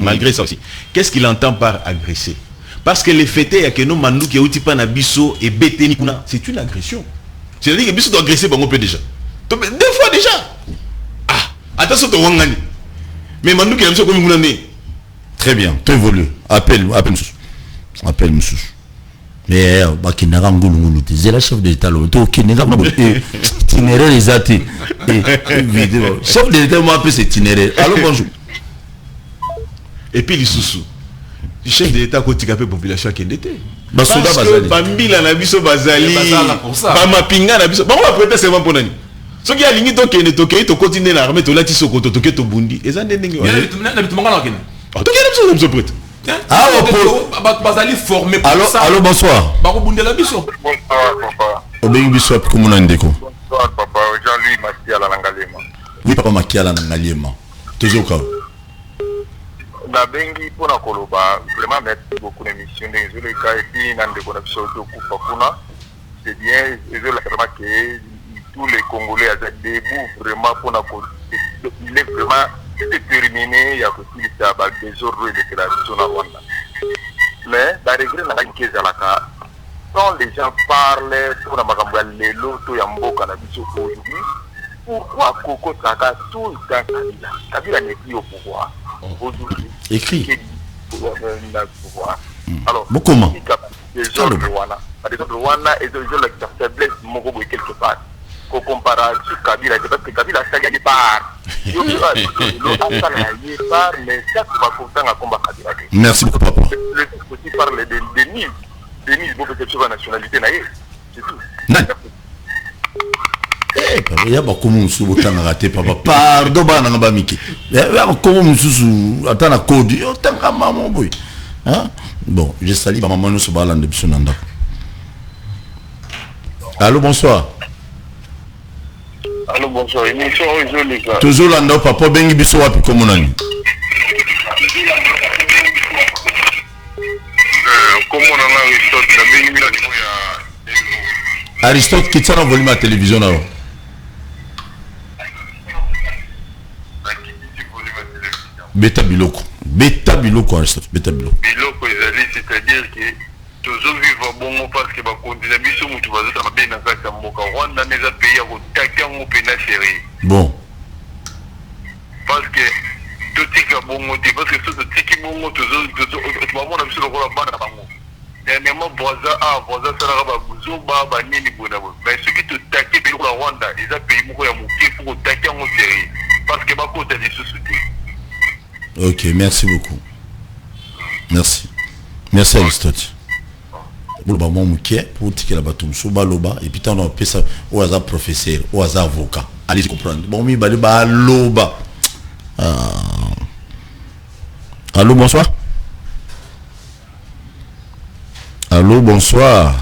qu'est-ce qu'il entend par agresser? Parce que les fêtés à que nos mandou qui outi pas na biso et bété kuna, c'est une agression. C'est-à-dire que biso doit agresser bango peu déjà. Deux fois déjà. Ah, attention to wangani. Mais mandou qui a biso comme kuna né. Très bien, tu évolues. Appelle monsieur. Mais bakinaga ngulu c'est la chef de l'État là. To kinaga itinéraire les athées. Vidéo. Chef de l'État moi appelle c'est itinéraire. Allô bonjour. Et puis les sous. Le chef de l'État côté capé population qui était. Parce que Bambila na biso bazali. Ba mapinga na biso. Ba on va prêter serment pour nani. Ce qui a ligné to continuer l'armée to lati sokoto to keto bundi. Et ça ndenge. Allô, bonsoir. Bonsoir, papa. Jean-Louis Makiala Nangalema. Oui, papa Makiala Nangalema. Toujours quand Nabengi pour la Koloba, vraiment merci beaucoup l'émission. Désolé, et puis, c'est bien, désolé, que tous les Congolais ont debout vraiment pour la Koloba. Il est vraiment déterminé, il y a aussi des désordres et des créations à Rwanda. Mais, la regret n'a pas été quand les gens parlent sur la Magamba, les lotos et Mboka, aujourd'hui, pourquoi Koko Saka tout le temps Kabila? Kabila n'est plus au pouvoir. Aujourd'hui. Écrit. Alors, comment? Les gens de Rwanda. Les gens de Rwanda et les gens de la faiblesse, Mogo quelque part. Qu'on compare à Kabila, parce que Kabila a gagné par. Merci beaucoup, papa. Je aussi parler de Denis. Denis, vous faites sur la nationalité, c'est tout. il y a beaucoup de gens qui ont raté, papa. Pardon, il y a beaucoup de gens qui ont raté code. Bon, je salue ma maman, nous sommes à l'endroit. Allô, bonsoir. Allô, bonsoir. Émission aujourd'hui. Toujours là, papa, bengi biso wapi comme on a dit. Comment on a Aristote, la bengi bila niveau ya Aristote qui tient en volume à la télévision là. Beta biloko. Beta biloko Aristote, beta biloko. Biloko ezali, c'est-à-dire que toujours vivre bon parce que ba continuer biso mutu bazota mabe na kati ya mboka. Rwanda neza pays ya kotaka ngo pena série. Bon. Parce que tout tika bongo te parce que tout tiki bongo toujours vraiment na biso lokola bana bango. Dernièrement voisin ça la ba buzoba ba nini bona bo. Mais ce qui te taquer pays la Rwanda, ils a pays moko ya moké pour taquer ngo série parce que ba kota des sous-soutés. Ok, merci beaucoup. Merci. Merci Aristote. Pour le moment, pour tirer la bâton, sur baloba, et puis on a ça au hasard professeur, au hasard avocat. Allez comprendre. Bon, mi baloba, loba. Allô, bonsoir. Allô, bonsoir.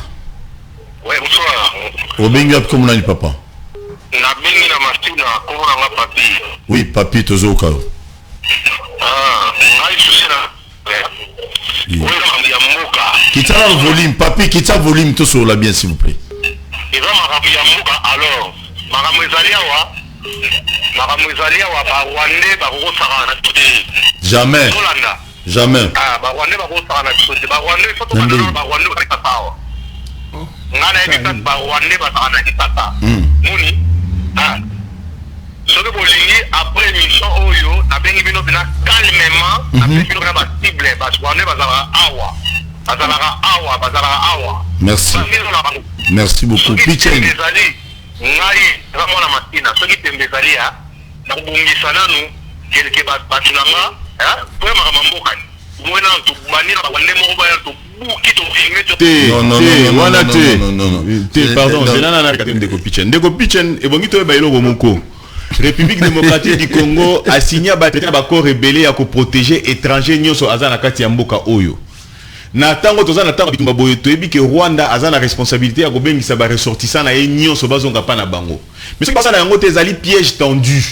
Ouais, bonsoir. Au bengi comme on a dit papa. Na bengi na Martina, comment on a papi? Oui, papi, toujours au cas. Quitte le volume, papi, quitte le volume tout sur la bien s'il vous plaît. Et va alors, Jamais. Jamais. Après mission oyo na bengi bino bina calmement na bino na ba cible parce que on est bazala awa. Merci. Merci beaucoup. Pichen. Ngai ramona matina soki tembezali ya na kubungisa nanu quelque batunanga pour mamboka mwana to banira ba wande mo ba to buki to filmer pardon c'est là na ndeko Pichen et bongi to ba iloko moko République démocratique du Congo a signé un accord rébellé à protéger étrangers nyonso azana kati ya mboka oyo. Na tango tozana tango bitumba boyo toyebi ke Rwanda azana responsabilité ya kobengisa ba ressortissant na ye nyonso bazonga pa na bango. Mais ce qui passe na yango te ezali piège tendu.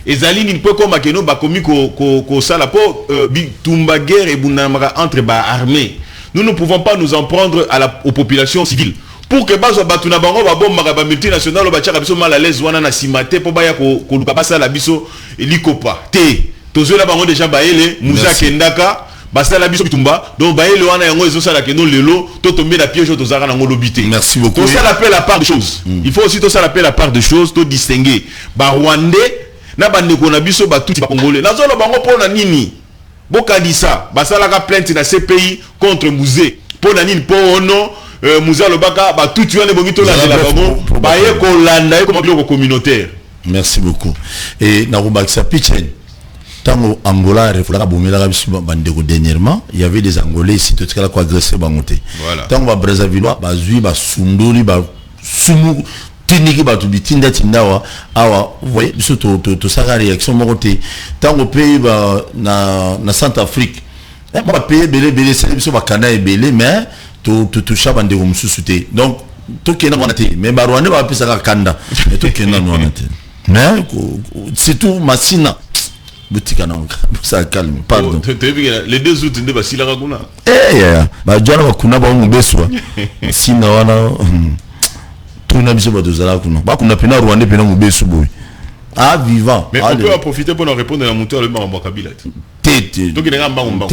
Ezali ni peu comme akeno ba komi ko sala po bitumba guerre et bunamaka entre ba armée. Nous ne pouvons pas nous en prendre aux populations civiles. Pour que bazo batuna bango ba bomba ba multinational ba tchaka biso mal à l'aise wana na simate po ba ya ko luka pasa la biso likopa te tozo la bango déjà baele muza kendaka basa la biso bitumba donc baele wana yango ezo sala keno lelo to tomber la piège to zara na ngolobité. Merci beaucoup. To ça l'appelle la part de choses. Il faut aussi to ça l'appelle la part de choses to distinguer ba rwandais na ba ndeko na biso ba tuti ba congolais nazo la bango pona nini bokadisa basala ka plainte na CPI contre Musée pona nini po ono Mouza Lobaka ba tout tuane bongito la bango ba ye ko landa comme biloko communautaire. Merci beaucoup. Et na Robaksa Pichen tango Angola reflaka bomela biso bandeko dernièrement, il y avait des Angolais ici tout kala ko agresser bangote. Voilà. Tango ba Brazzaville ba zui ba sundoli ba sumu tiniki ba tubitinda tindawa awa voyez biso to saka réaction mokote tango pays ba na Centrafrique. Ba pays belé c'est biso ba kana belé mais tout chaba ndeko mususu te donc to kena wana te mais barwane ba pesa ka kanda mais to kena wana te mais c'est tout masina boutique na ça calme pardon les 2 août ndeba sila kuna ba jana ba kuna ba ngubeswa sina wana tuna biso ba dozala kuna ba kuna pena rwanda pena ngubesu boy vivant mais on peut en profiter pour nous répondre à la montée le Mambo Kabila te to kena mbangomba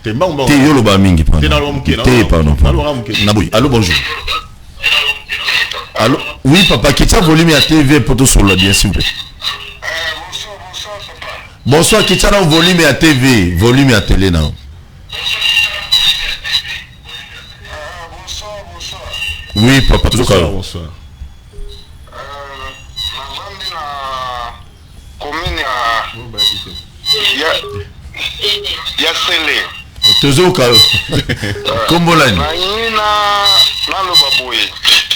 Te yolo ba mingi pardon. Allô bonjour. Allô oui papa qui t'a volume à TV pour tout sur la bien s'il vous plaît. Bonsoir qui t'a volume à TV, volume à télé non. Oui papa tout cas. Bonsoir. Ya sele toujours comme la nuit. Na lo baboye.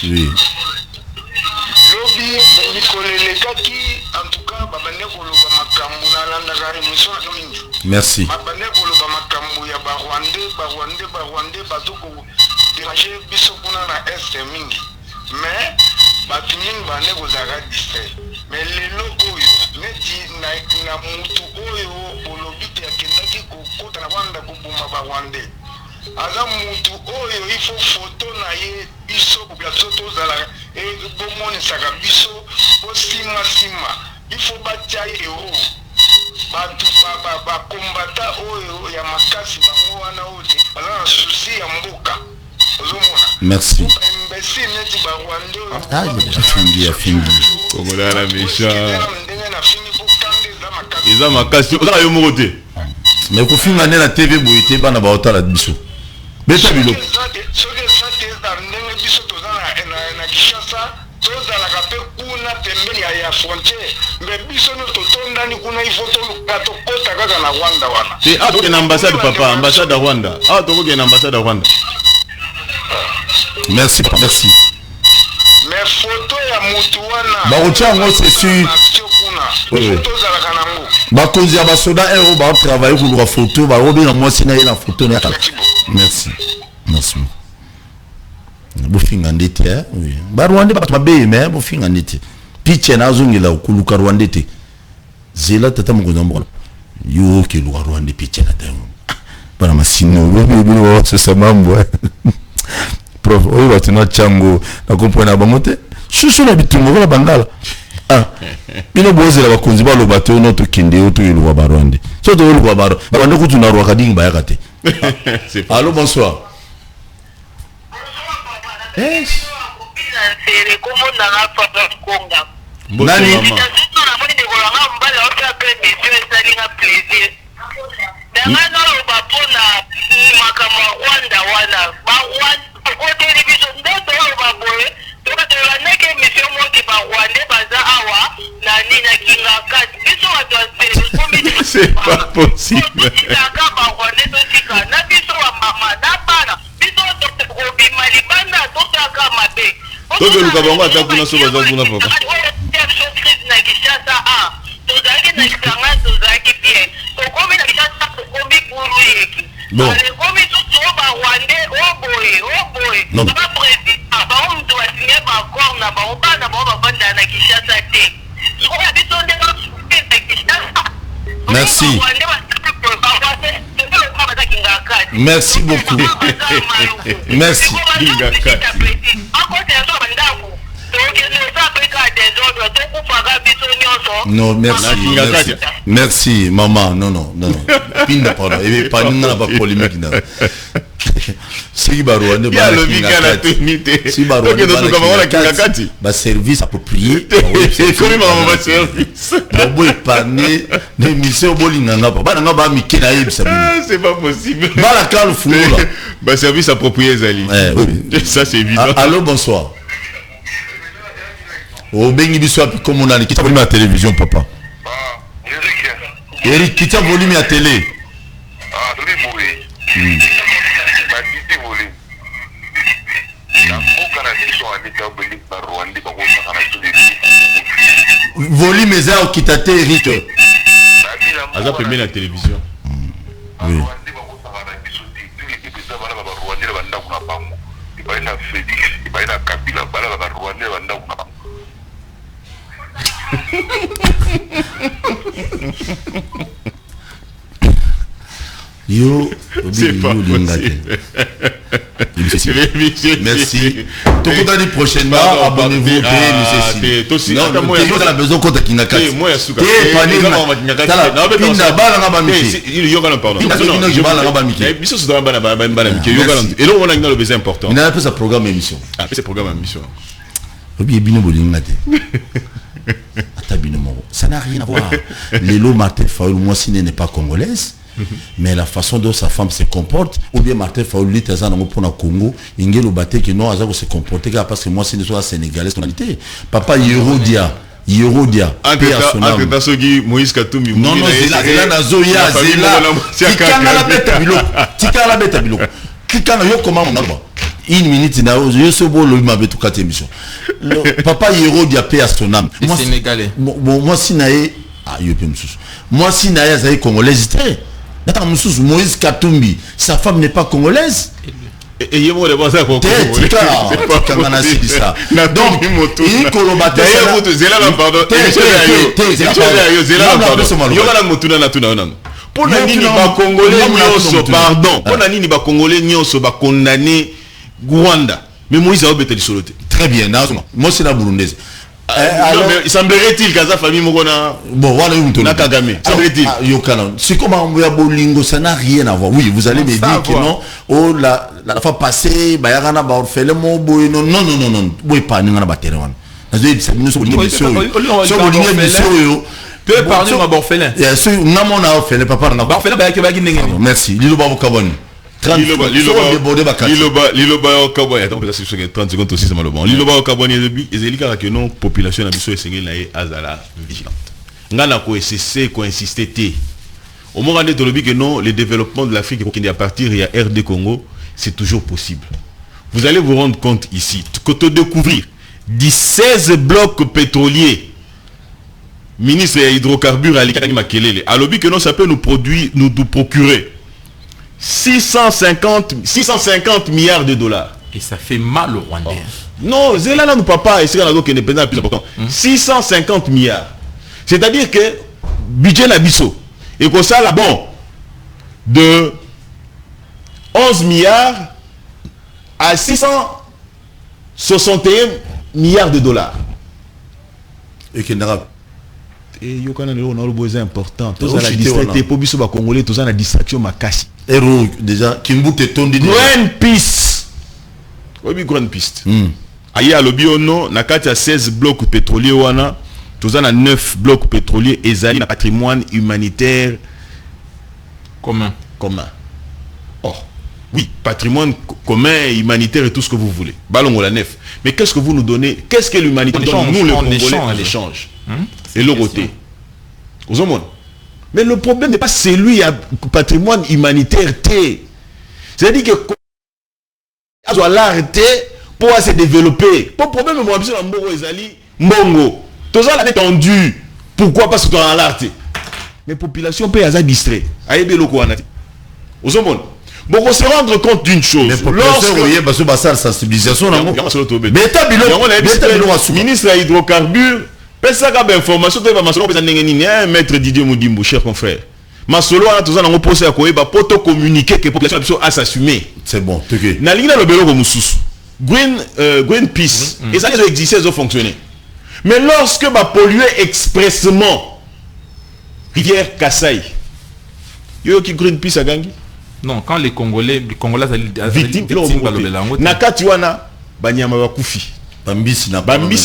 Oui. Lobi en tout cas babane koloba makambo na landa ka émission mingi. Merci. Babane koloba makambo ya ba Rwandais bazoko déranger biso kuna na est mingi. Mais batu mingi bane kozaka distrait. Mais lelo oyo neti na mutu oyo olobite akendaki kokota na Rwanda koboma ba Rwandais. Aza mutu oyo ifo photo na ye biso population tozala bomonisaka biso bosima ifo batia euro bantu bakombata oyo ya makasi bango wana ote baza na susi ya mboka ozomona. Merci. Imbécile neti ba Rwanda Afingi. Kongola la méchant. ndenge na fini kokande za makasi. Eza makasi ozala yo moko te. Mais kofinga ne na TV boyete bana ba otala biso. Beta bilo. Soki ezate ndenge biso toza na Kinshasa tozalaka mpe kuna pembeni ya frontière mais biso no totondani kuna ifo tokota kaka na Rwanda wana. Toke na ambassade papa, ambassade ya Rwanda. Toke na ambassade ya Rwanda. Merci. Mais photo ya mutu wana Barotiango c'est sûr. Oui. Tozalaka nango. Bakonzi ya basoda ero ba travailler pour la photo, ba robe na mwasi na la photo na kala. Merci. Bofinga ndete oui. Ba Rwanda ba babe mais bofinga ndete. Piche na zungila ukuluka Rwanda te. Zela tata mukonza mbola. Yo ke lu Rwanda piche na tango. Bana masino wewe c'est ça mambo. Prof, oyo batina chango na comprendre bango te. Shushu na bitungo la bangala. Bino bozela bakonzi ba lobato no to kende yo to yelo ba Rwanda. So to yelo ba Rwanda ko tuna rwa kadingi ba yakate. Allô, bonsoir. Nani? C'est pas possible. Toke luka bango ata kuna so baza kuna papa. Non. Merci. Merci beaucoup. Merci. Non, merci. Merci, maman. Non. Pinda pardon. Et pas n'a pas polémique. Si Barouane si Barouane ba service approprié comme maman va service bobo épargner l'émission bolinganga ba nga ba mikena yebisa c'est pas possible ba la cale flou là ba service approprié Zali ça c'est évident. Allô, bonsoir. Au bengi biso comme on a qui volume à télévision papa. Eric qui t'a volume à télé. Volume ezao kitate Eric. Aza pembe la télévision. Oui. Yo, c'est pas possible. Merci. Tout le temps prochainement, abonnez-vous. Non, besoin qu'on t'a kinakati. Moi, je suis important. Il a fait sa programme émission. C'est programme émission. Ça n'a rien à voir. Lélo Martin Faoul, moi, s'il n'est pas congolaise. Mais la façon dont sa femme se comporte, ou bien Martin Faoul dit pour le Congo, il y a le bâté qui non, se comporter parce que moi, c'est une histoire sénégalaise tonalité. Papa Yerodia. Entre Moïse Katumbi. Non, Zela Nazoya, Zela. Tika la bête à bilo. Tika la bête à bilo. Tika la yo comment on a. une minute na yo so bo lo mabe tukate émission. Papa Hiro dia paix à son âme. Moi sénégalais. Moi si naé yo pe msusu. Moi si naé azali congolaise très. Attends msusu Moïse Katumbi, sa femme n'est pas congolaise. Et il y a moi de ça quoi. C'est ça. Donc il kolobate d'ailleurs vous zela la pardon. Pour la nini ba congolais nyonso pardon. Pour la nini ba congolais nyonso ba condamné Rwanda. Mais Moïse a obété le soloté. Très bien. Moi c'est la burundaise. Alors, il semblerait-il que sa famille Mogona. Bon, voilà où on a Kagame. Semblerait-il. C'est comme un bolingo, ça n'a rien à voir. Oui, vous allez me dire que non. Oh, la fois passée, Bayagana ba orphelin mo boy non. Oui, pas n'ingana ba terrain. Nous sommes tu peux parler ma orphelin. Papa na orphelin ba ke ba ginenge. Merci. Lilo ba Kaboni. Liloba Okaboy, attends, parce que je 30 secondes aussi, c'est malheureux. Liloba Okaboy, et que non, population abisso et azala vigilante. Ngana ko SCC ko insister. Au moment de tolobi que non, le développement de l'Afrique qui est à partir il y a RD Congo, c'est toujours possible. Vous allez vous rendre compte ici que tu découvrir 16 blocs pétroliers. Ministre des hydrocarbures Ali Makelele, à lobby que non, ça peut nous procurer 650 milliards de dollars. Et ça fait mal aux Rwandais. Non, Zéla là nous papa, et c'est là qui est plus important. 650 milliards. C'est-à-dire que budget l'abisso. Et comme ça là bon de 11 milliards à 661 milliards de dollars. Et qui n'a et yo kana on a le besoin important. Tous à la distraction pour biso ba congolais, tous à la distraction makasi. Héros déjà Kimbute tondi Greenpeace. Oui, Greenpeace. Aya lobi ono na kati ya 16 blocs pétroliers wana, tous à 9 blocs pétroliers ezali na patrimoine humanitaire commun. Oh, oui, patrimoine commun, humanitaire et tout ce que vous voulez. Balongo la 9. Mais qu'est-ce que vous nous donnez? Qu'est-ce que l'humanité donne nous les Congolais en échange? Et le côté. Mais le problème n'est pas celui à patrimoine humanitaire. C'est-à-dire que l'art pour se développer. Pour problème, moi, je suis Mbongo. Tout ça est tendu. Pourquoi? Parce que tu as l'art. Mais la population peut être distraite. Bon, on se rendre compte d'une chose. Lorsque la sensibilisation, ministre de l'hydrocarbure, Pesa information que va maître Didier Moudimbo, cher confrère. Masolo a tous en posé à quoi pour te communiquer que la population a s'assumer. C'est bon. Na ligne le bélo comme sous. Greenpeace et ça les exister, ils ont fonctionné. Mais lorsque va polluer expressement rivière Kassai, yo qui Greenpeace a gagné. Non, quand les Congolais victimes Nakatiwana banyama bakufi. Bambisi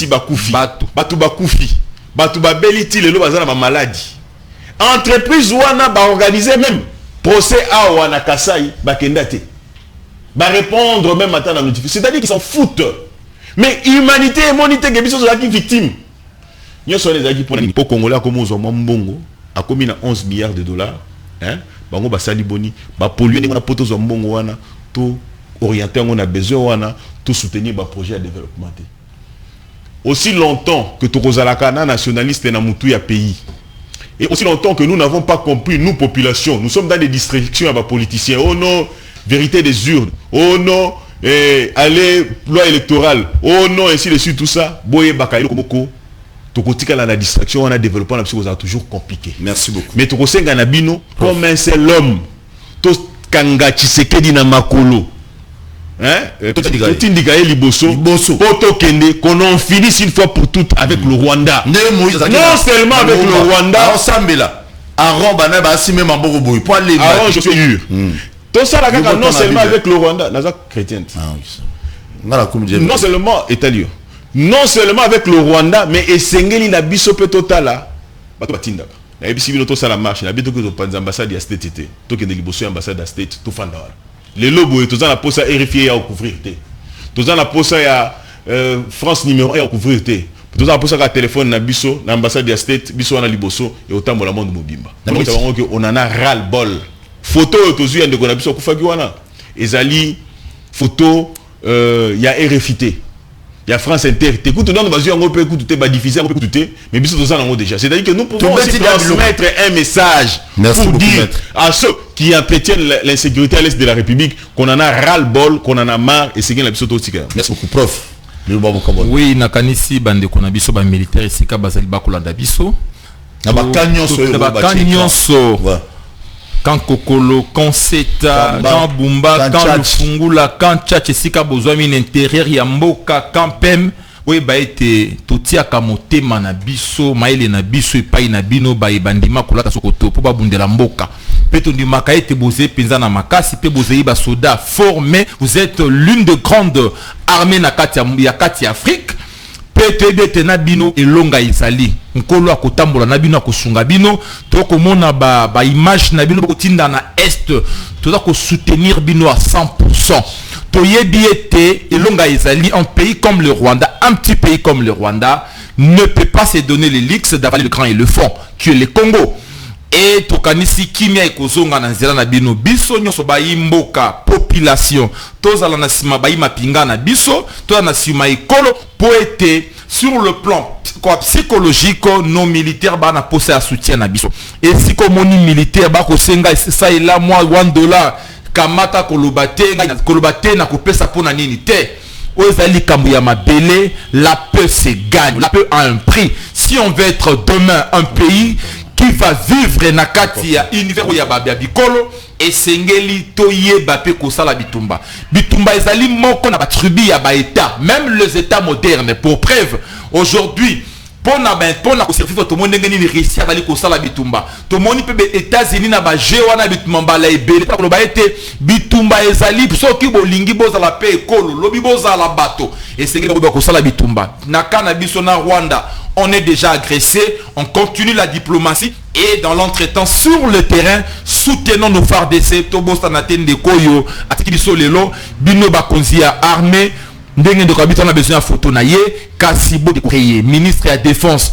bakufi. Batu bakufi. Batu babeliti lelo bazana ma maladie. Entreprise wana ba organiser même procès à wana Kasai bakendate. Ba répondre même à la notification. C'est-à-dire qu'ils s'en foutent. Mais humanité et monité que biso sont victimes. Nous sommes les pour les Congolais comme aux Mbongo a commis 11 milliards de dollars. Hein? Bango basali boni ba polluer na poto zo Mbongo wana to orienter on a besoin wana tout soutenir le projet de développement. Aussi longtemps que Tokozalakana nationaliste et Namoutou ya pays, et aussi longtemps que nous n'avons pas compris, nous population, nous sommes dans des distractions à nos politiciens. Oh non, vérité des urnes. Oh non, allez, loi électorale. Oh non, ainsi de suite, tout ça. Boye Bakaïlo Komoko, Tokotika la distraction, on a développé la psychose toujours compliqué. Merci beaucoup. Mais Tokosenga Nabino, comme un seul homme, Kanga Tshisekedi na makolo. Hein? Qu'on en finisse une fois pour toutes avec le Rwanda. Non seulement avec le Rwanda. Aaron je suis sûr. Tout ça non seulement avec le Rwanda. Non seulement italien. Non seulement avec le Rwanda, mais Esengeli na biso pe totala. Bato batindaka. Na ebisi bino to sala marche, na bito ko panza ambassade ya state té. To ke liboso ambassade ya state to fanda. Les lobos, tous en la poste à RFI à couvrir. Tous en la poste à France numéro 1 à couvrir. Tous en la poste à téléphone na biso, na ambassade de state, biso na liboso et autant de la monde mobimba. On en a ras le bol. Photo tous yeux de konabiso kufagiwana. Ezali photo y a RFIT. Il y a France Inter. Écoute, on peut écouter, diffuser, on peut écouter, mais bisous tout ça déjà. C'est-à-dire que nous pouvons aussi transmettre un message pour dire à ceux qui entretiennent l'insécurité à l'est de la République qu'on en a ras-le-bol, qu'on en a marre et c'est qu'il y a bisous tout. Merci beaucoup, prof. Oui, nakanisi bande kona biso ba militaire esika bazali bakolanda biso. Na bakanyonso. Quand Kokolo, quand Seta, quand Bumba, quand Lufungula, quand Tchatch, esika bozwami l'intérieur ya mboka, quand Pem, oui ba ete totia kamote na biso, maile na biso epai na bino ba ebandima kolata sokoto po ba bundela mboka. Peto ndimaka ete boze penza na makasi pe boze ba soda formés, vous êtes l'une des grandes armées na kati ya Afrique. Peto ebete na bino elonga izali nkolo akotambola na bino akosunga bino toko mona ba image na bino kotinda na est toza ko soutenir bino à 100%. Toyebi ete elonga izali un pays comme le Rwanda, un petit pays comme le Rwanda ne peut pas se donner les luxe d'avaler le grand et le fond qui est le Congo. Et tokanisi kimia ekozonga na nzela na bino biso nyoso ba imboka population tozala na sima ba mapinga na biso toza na sima ekolo poete sur le plan psychologique nos militaires ba na posé à soutien na biso et si comme moni militaire ba ko senga ça et là moi $1 kamata kolobate na kopesa pona nini te ozali kambu ya mabele. La paix se gagne, la paix a un prix. Si on veut être demain un pays qui va vivre na kati ya univers ya babia bikolo et sengeli toye bape kosala bitumba ezali moko na ba tribu ya ba état, même les états modernes. Pour preuve aujourd'hui pona ko servir to monde ngeni ni Russie bali kosala bitumba to moni pe États-Unis na ba jewa na bitumba la ebele pa ko ba ete bitumba ezali soki bolingi bozala pe ekolo lobi bozala bato et sengeli ko kosala bitumba na kana biso na Rwanda. On est déjà agressé, on continue la diplomatie et dans l'entretemps sur le terrain, soutenons nos FARDC, Tobo Sanaten de Koyo, Atikibiso Lelo, Bino Bakonzia armée, Ndenge de Kabita on a besoin de photo naye, Kassibo de Koye, ministre de la Défense,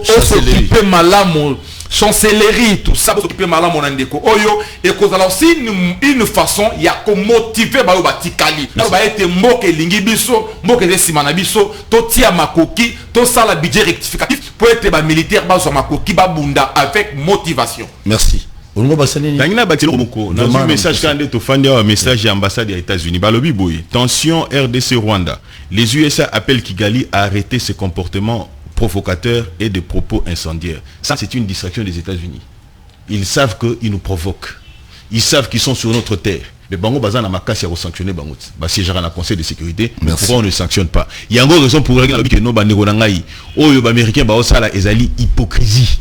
s'occuper malamo, chancellerie, tout ça, s'occuper malamo Nandeko Oyo, et qu'on a aussi une façon, il y a comme motiver Bayo Batikali. Là, va être Moke Lingibiso, Moke Simanabiso, Totia Makoki, tout ça, la budget rectificatif pour être militaire, Bazo Makoki, Babunda, avec motivation. Merci. Dans un message quand un message à l'ambassade des États-Unis, tension RDC Rwanda. Les USA appellent Kigali à arrêter ses comportements provocateurs et des propos incendiaires. Ça, c'est une distraction des États-Unis. Ils savent qu'ils nous provoquent. Ils savent qu'ils sont sur notre terre. Mais Bango Bazan a makasi à sanctionner Bango. Si j'ai un conseil de sécurité, pourquoi on ne sanctionne pas? Il y a encore raison pour regarder que nos Banderonangaï, oh, les Américains, Baosala, Ezali, hypocrisie.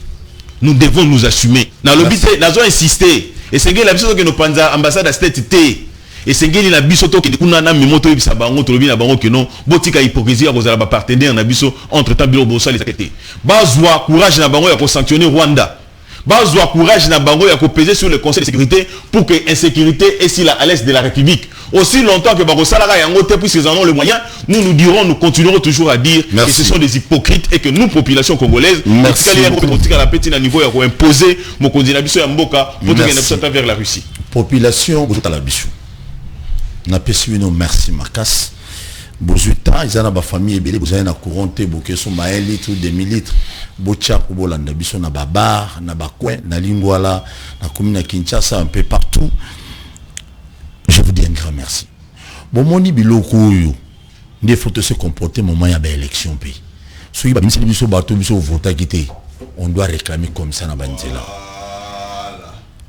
Nous devons nous assumer. Nous avons insisté. Et c'est que nos panza ambassade à cette T. Et c'est que la bisoto qui nous a mimoto bisa bango to lobina bango que non botika hypocrisie à cause de la partenaire na biso entre temps bilo bossa les akété. Bazwa courage na bango ya ko sanctionner Rwanda. Bazwa courage na bango ya ko peser sur le Conseil de sécurité pour que insécurité est à l'est de la République. Aussi longtemps que bango salara yango te puisqu'ils en ont le moyen, nous continuerons toujours à dire que ce sont des hypocrites et que nous population congolaise la petite à niveau ya ko imposer mon candidat biso ya mboka pour que nous vers la Russie. Population de la biso. Na pesi bino merci Marcas. Bozuta izana ba famille ebele bozana na couronté boke so ma 1 litre ou 2 litres bocha ko bolanda biso na babar na bakwen na Lingwala na commune Kinshasa un peu partout. Je vous dis un grand merci. Bon moni biloko yo ndé faut se comporter moment ya ba élection pays. Soki ba biso biso bato biso voter kité. On doit réclamer comme ça na banzela.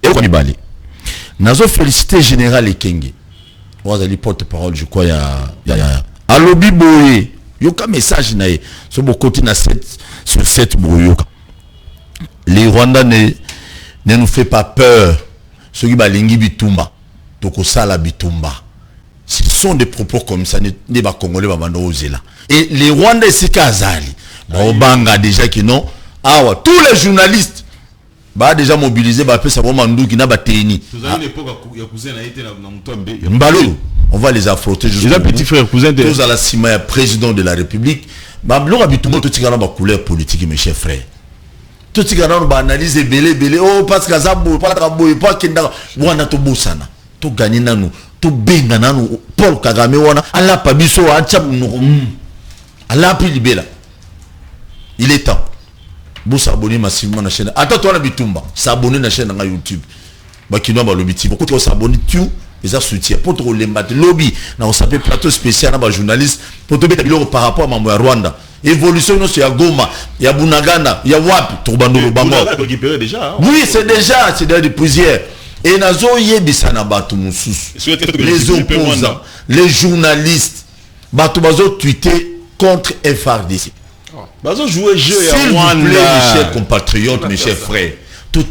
Et on y balé. Nazo féliciter général Ekenge. Vous avez porte-parole, je crois, il y a Alobi Boye. Il y a un message sur mon côté sur cette boyoka. Les Rwandais ne nous fait pas peur. Ceux qui balingi bitumba, toko sala bitumba. Ce sont des propos comme ça, ne pas congolais va là. Et les Rwandais c'est Kazali. Bon banga déjà qui non. Ah ouais, tous les journalistes bah déjà mobilisé bah peut savoir mandou qui n'a pas tenu. On va les affronter jusqu'au petit frère cousin de tous à la cima président de la République. Bah l'on habite tout le monde tout couleur politique mes chers frères. Tout le monde va analyser belé oh parce que ça pas trabo pas kenda wana to bosana. To gagner nanu to benga nanu Paul Kagame wana ala pa biso acha munoko ala pi libela. Il est temps. Vous s'abonnez massivement à la chaîne. Attends toi la bitumba, s'abonner à la chaîne na YouTube. Ba kino ba lobby ti. Beaucoup trop s'abonner tu les a soutien pour trop les battre lobby na on s'appelle plateau spécial na ba journaliste pour te mettre biloko par rapport à mambo ya Rwanda. Évolution non c'est à Goma, il y a Bunagana, il y a Wapi, Turbandolo Bango. Récupéré déjà. Oui, c'est déjà depuis hier. Et nazo yebisa na batu mususu. Les opposants, les journalistes, batu bazo tweeter contre FRDC. Bazo jouer jeu à Rwanda. S'il vous plaît, mes chers compatriotes, mes chers frères. Tout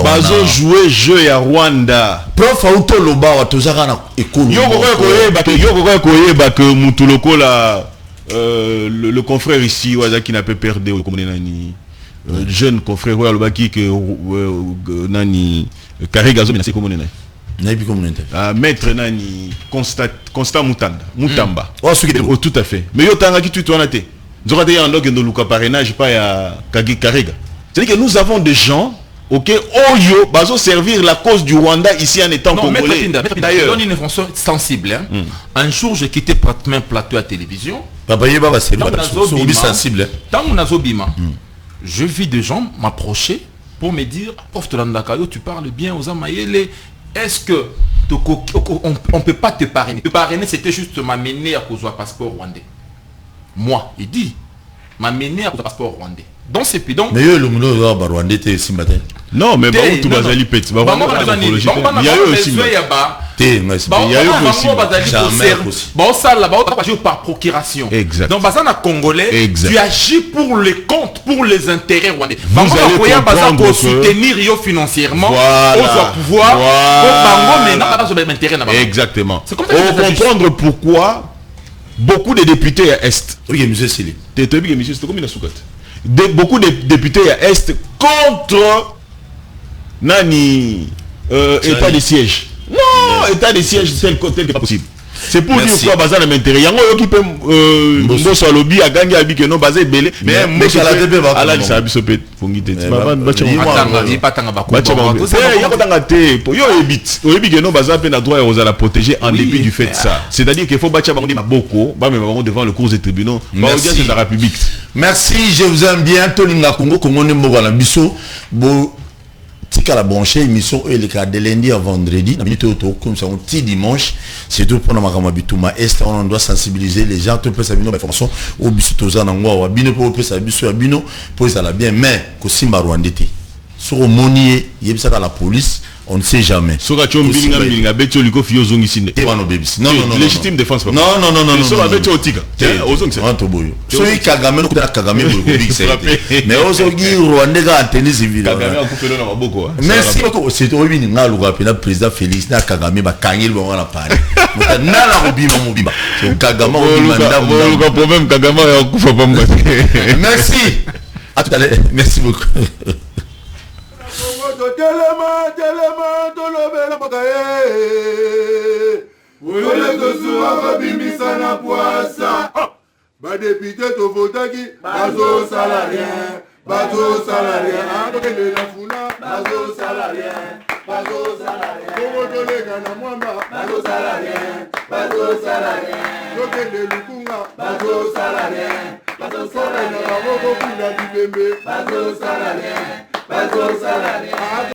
bazo jouer jeu à Rwanda. Prof auto loba wa tozaka na ekolo. Yo koyeba que mutuloko la le confrère ici Wazaki n'a pas perdu comme nani jeune confrère Wazaki que nani Kariga zo menacé comme nani. Naïbi comme nani. Maître nani constat Mutamba. Oh tout à fait. Mais yo tanga qui tu tournes té. Nzokate ya ndoko ndo luka parrainage pas ya Kariga. C'est-à-dire que nous avons des gens Oyo bazo servir la cause du Rwanda ici en étant congolais. D'ailleurs, donne une information sensible. Hein. Un jour, j'ai quitté un plateau à télévision. Papa Yeba c'est sensible. Tant qu'on a Zobima, je vis des gens m'approcher pour me dire, prof Tolandakayo, tu parles bien aux Amayele. Est-ce que on peut pas te parrainer? Te parrainer, c'était juste m'amener à cause du passeport rwandais. Moi, il dit, m'amener à cause du passeport rwandais. Donc c'est puis donc. Mais le monde va Rwandais t'es si matin. Non mais bon tout bazali pet. Il y a eu aussi. Il y a eu aussi. Bon ça là-bas par procuration. Exact. Donc bazana congolais, tu agis pour les comptes, pour les intérêts rwandais. Vous allez comprendre pour soutenir yo financièrement, au pouvoir, exactement. Pour comprendre pourquoi beaucoup de députés à Est. Oui, monsieur Sili. Beaucoup de députés à Est contre Nani état de siège. Non, état de siège tel que pas possible. C'est pour dire quoi bazar m'intérêt. Yango yo qui peut mboso lobby a gagné abi que non bazar belé mais mboso la tebe ba ala li sabi sopet fongi te. Batanga bakuba. Yako tanga te pour yo ebit. Oyebi que non bazar pe na droit à la protéger en dépit du fait de ça. C'est-à-dire qu'il faut battre bango maboko, ba même devant le cours des tribunaux. Ba audience de la République. Merci, je vous aime bien. Tolinga Congo Congo ne moga la biso bo tika la branché émission et les cas de lundi à vendredi na minute auto comme ça on petit dimanche c'est tout pour na makama bituma est on doit sensibiliser les gens tout peut ça bino information au biso toza na ngwa wa bino pour peut ça biso ya bino pour ça la bien mais ko simba rwandete sur monier yebisa la police on ne sait jamais. Soka chombinga minga beto liko fio zongi sinde. Non non légitime défense. Non. Soka beto otika. Ozongi c'est un boyo. So yi Kagame no kuta Kagame boyo c'est. Mais ozogi Rwanda ga tennis civil. Kagame a coupé na maboko. Merci beaucoup. C'est obi ni ngalo ga pena président Félix na Kagame ba kangeli ba na pale. Na la robima mobimba. So Kagame obima ndamu. Le problème Kagame ya kufa pa mbasi. Merci. À tout à l'heure. Merci beaucoup. Telema tolobela bakaye Oyole tosuwa babimisa na poasa Ba député to votaki bazo salarien Tokende na funa bazo salarien Kongo tolega na mwamba bazo salarien Tokende lukunga bazo salarien na maboko kuna bibembe bazo salarien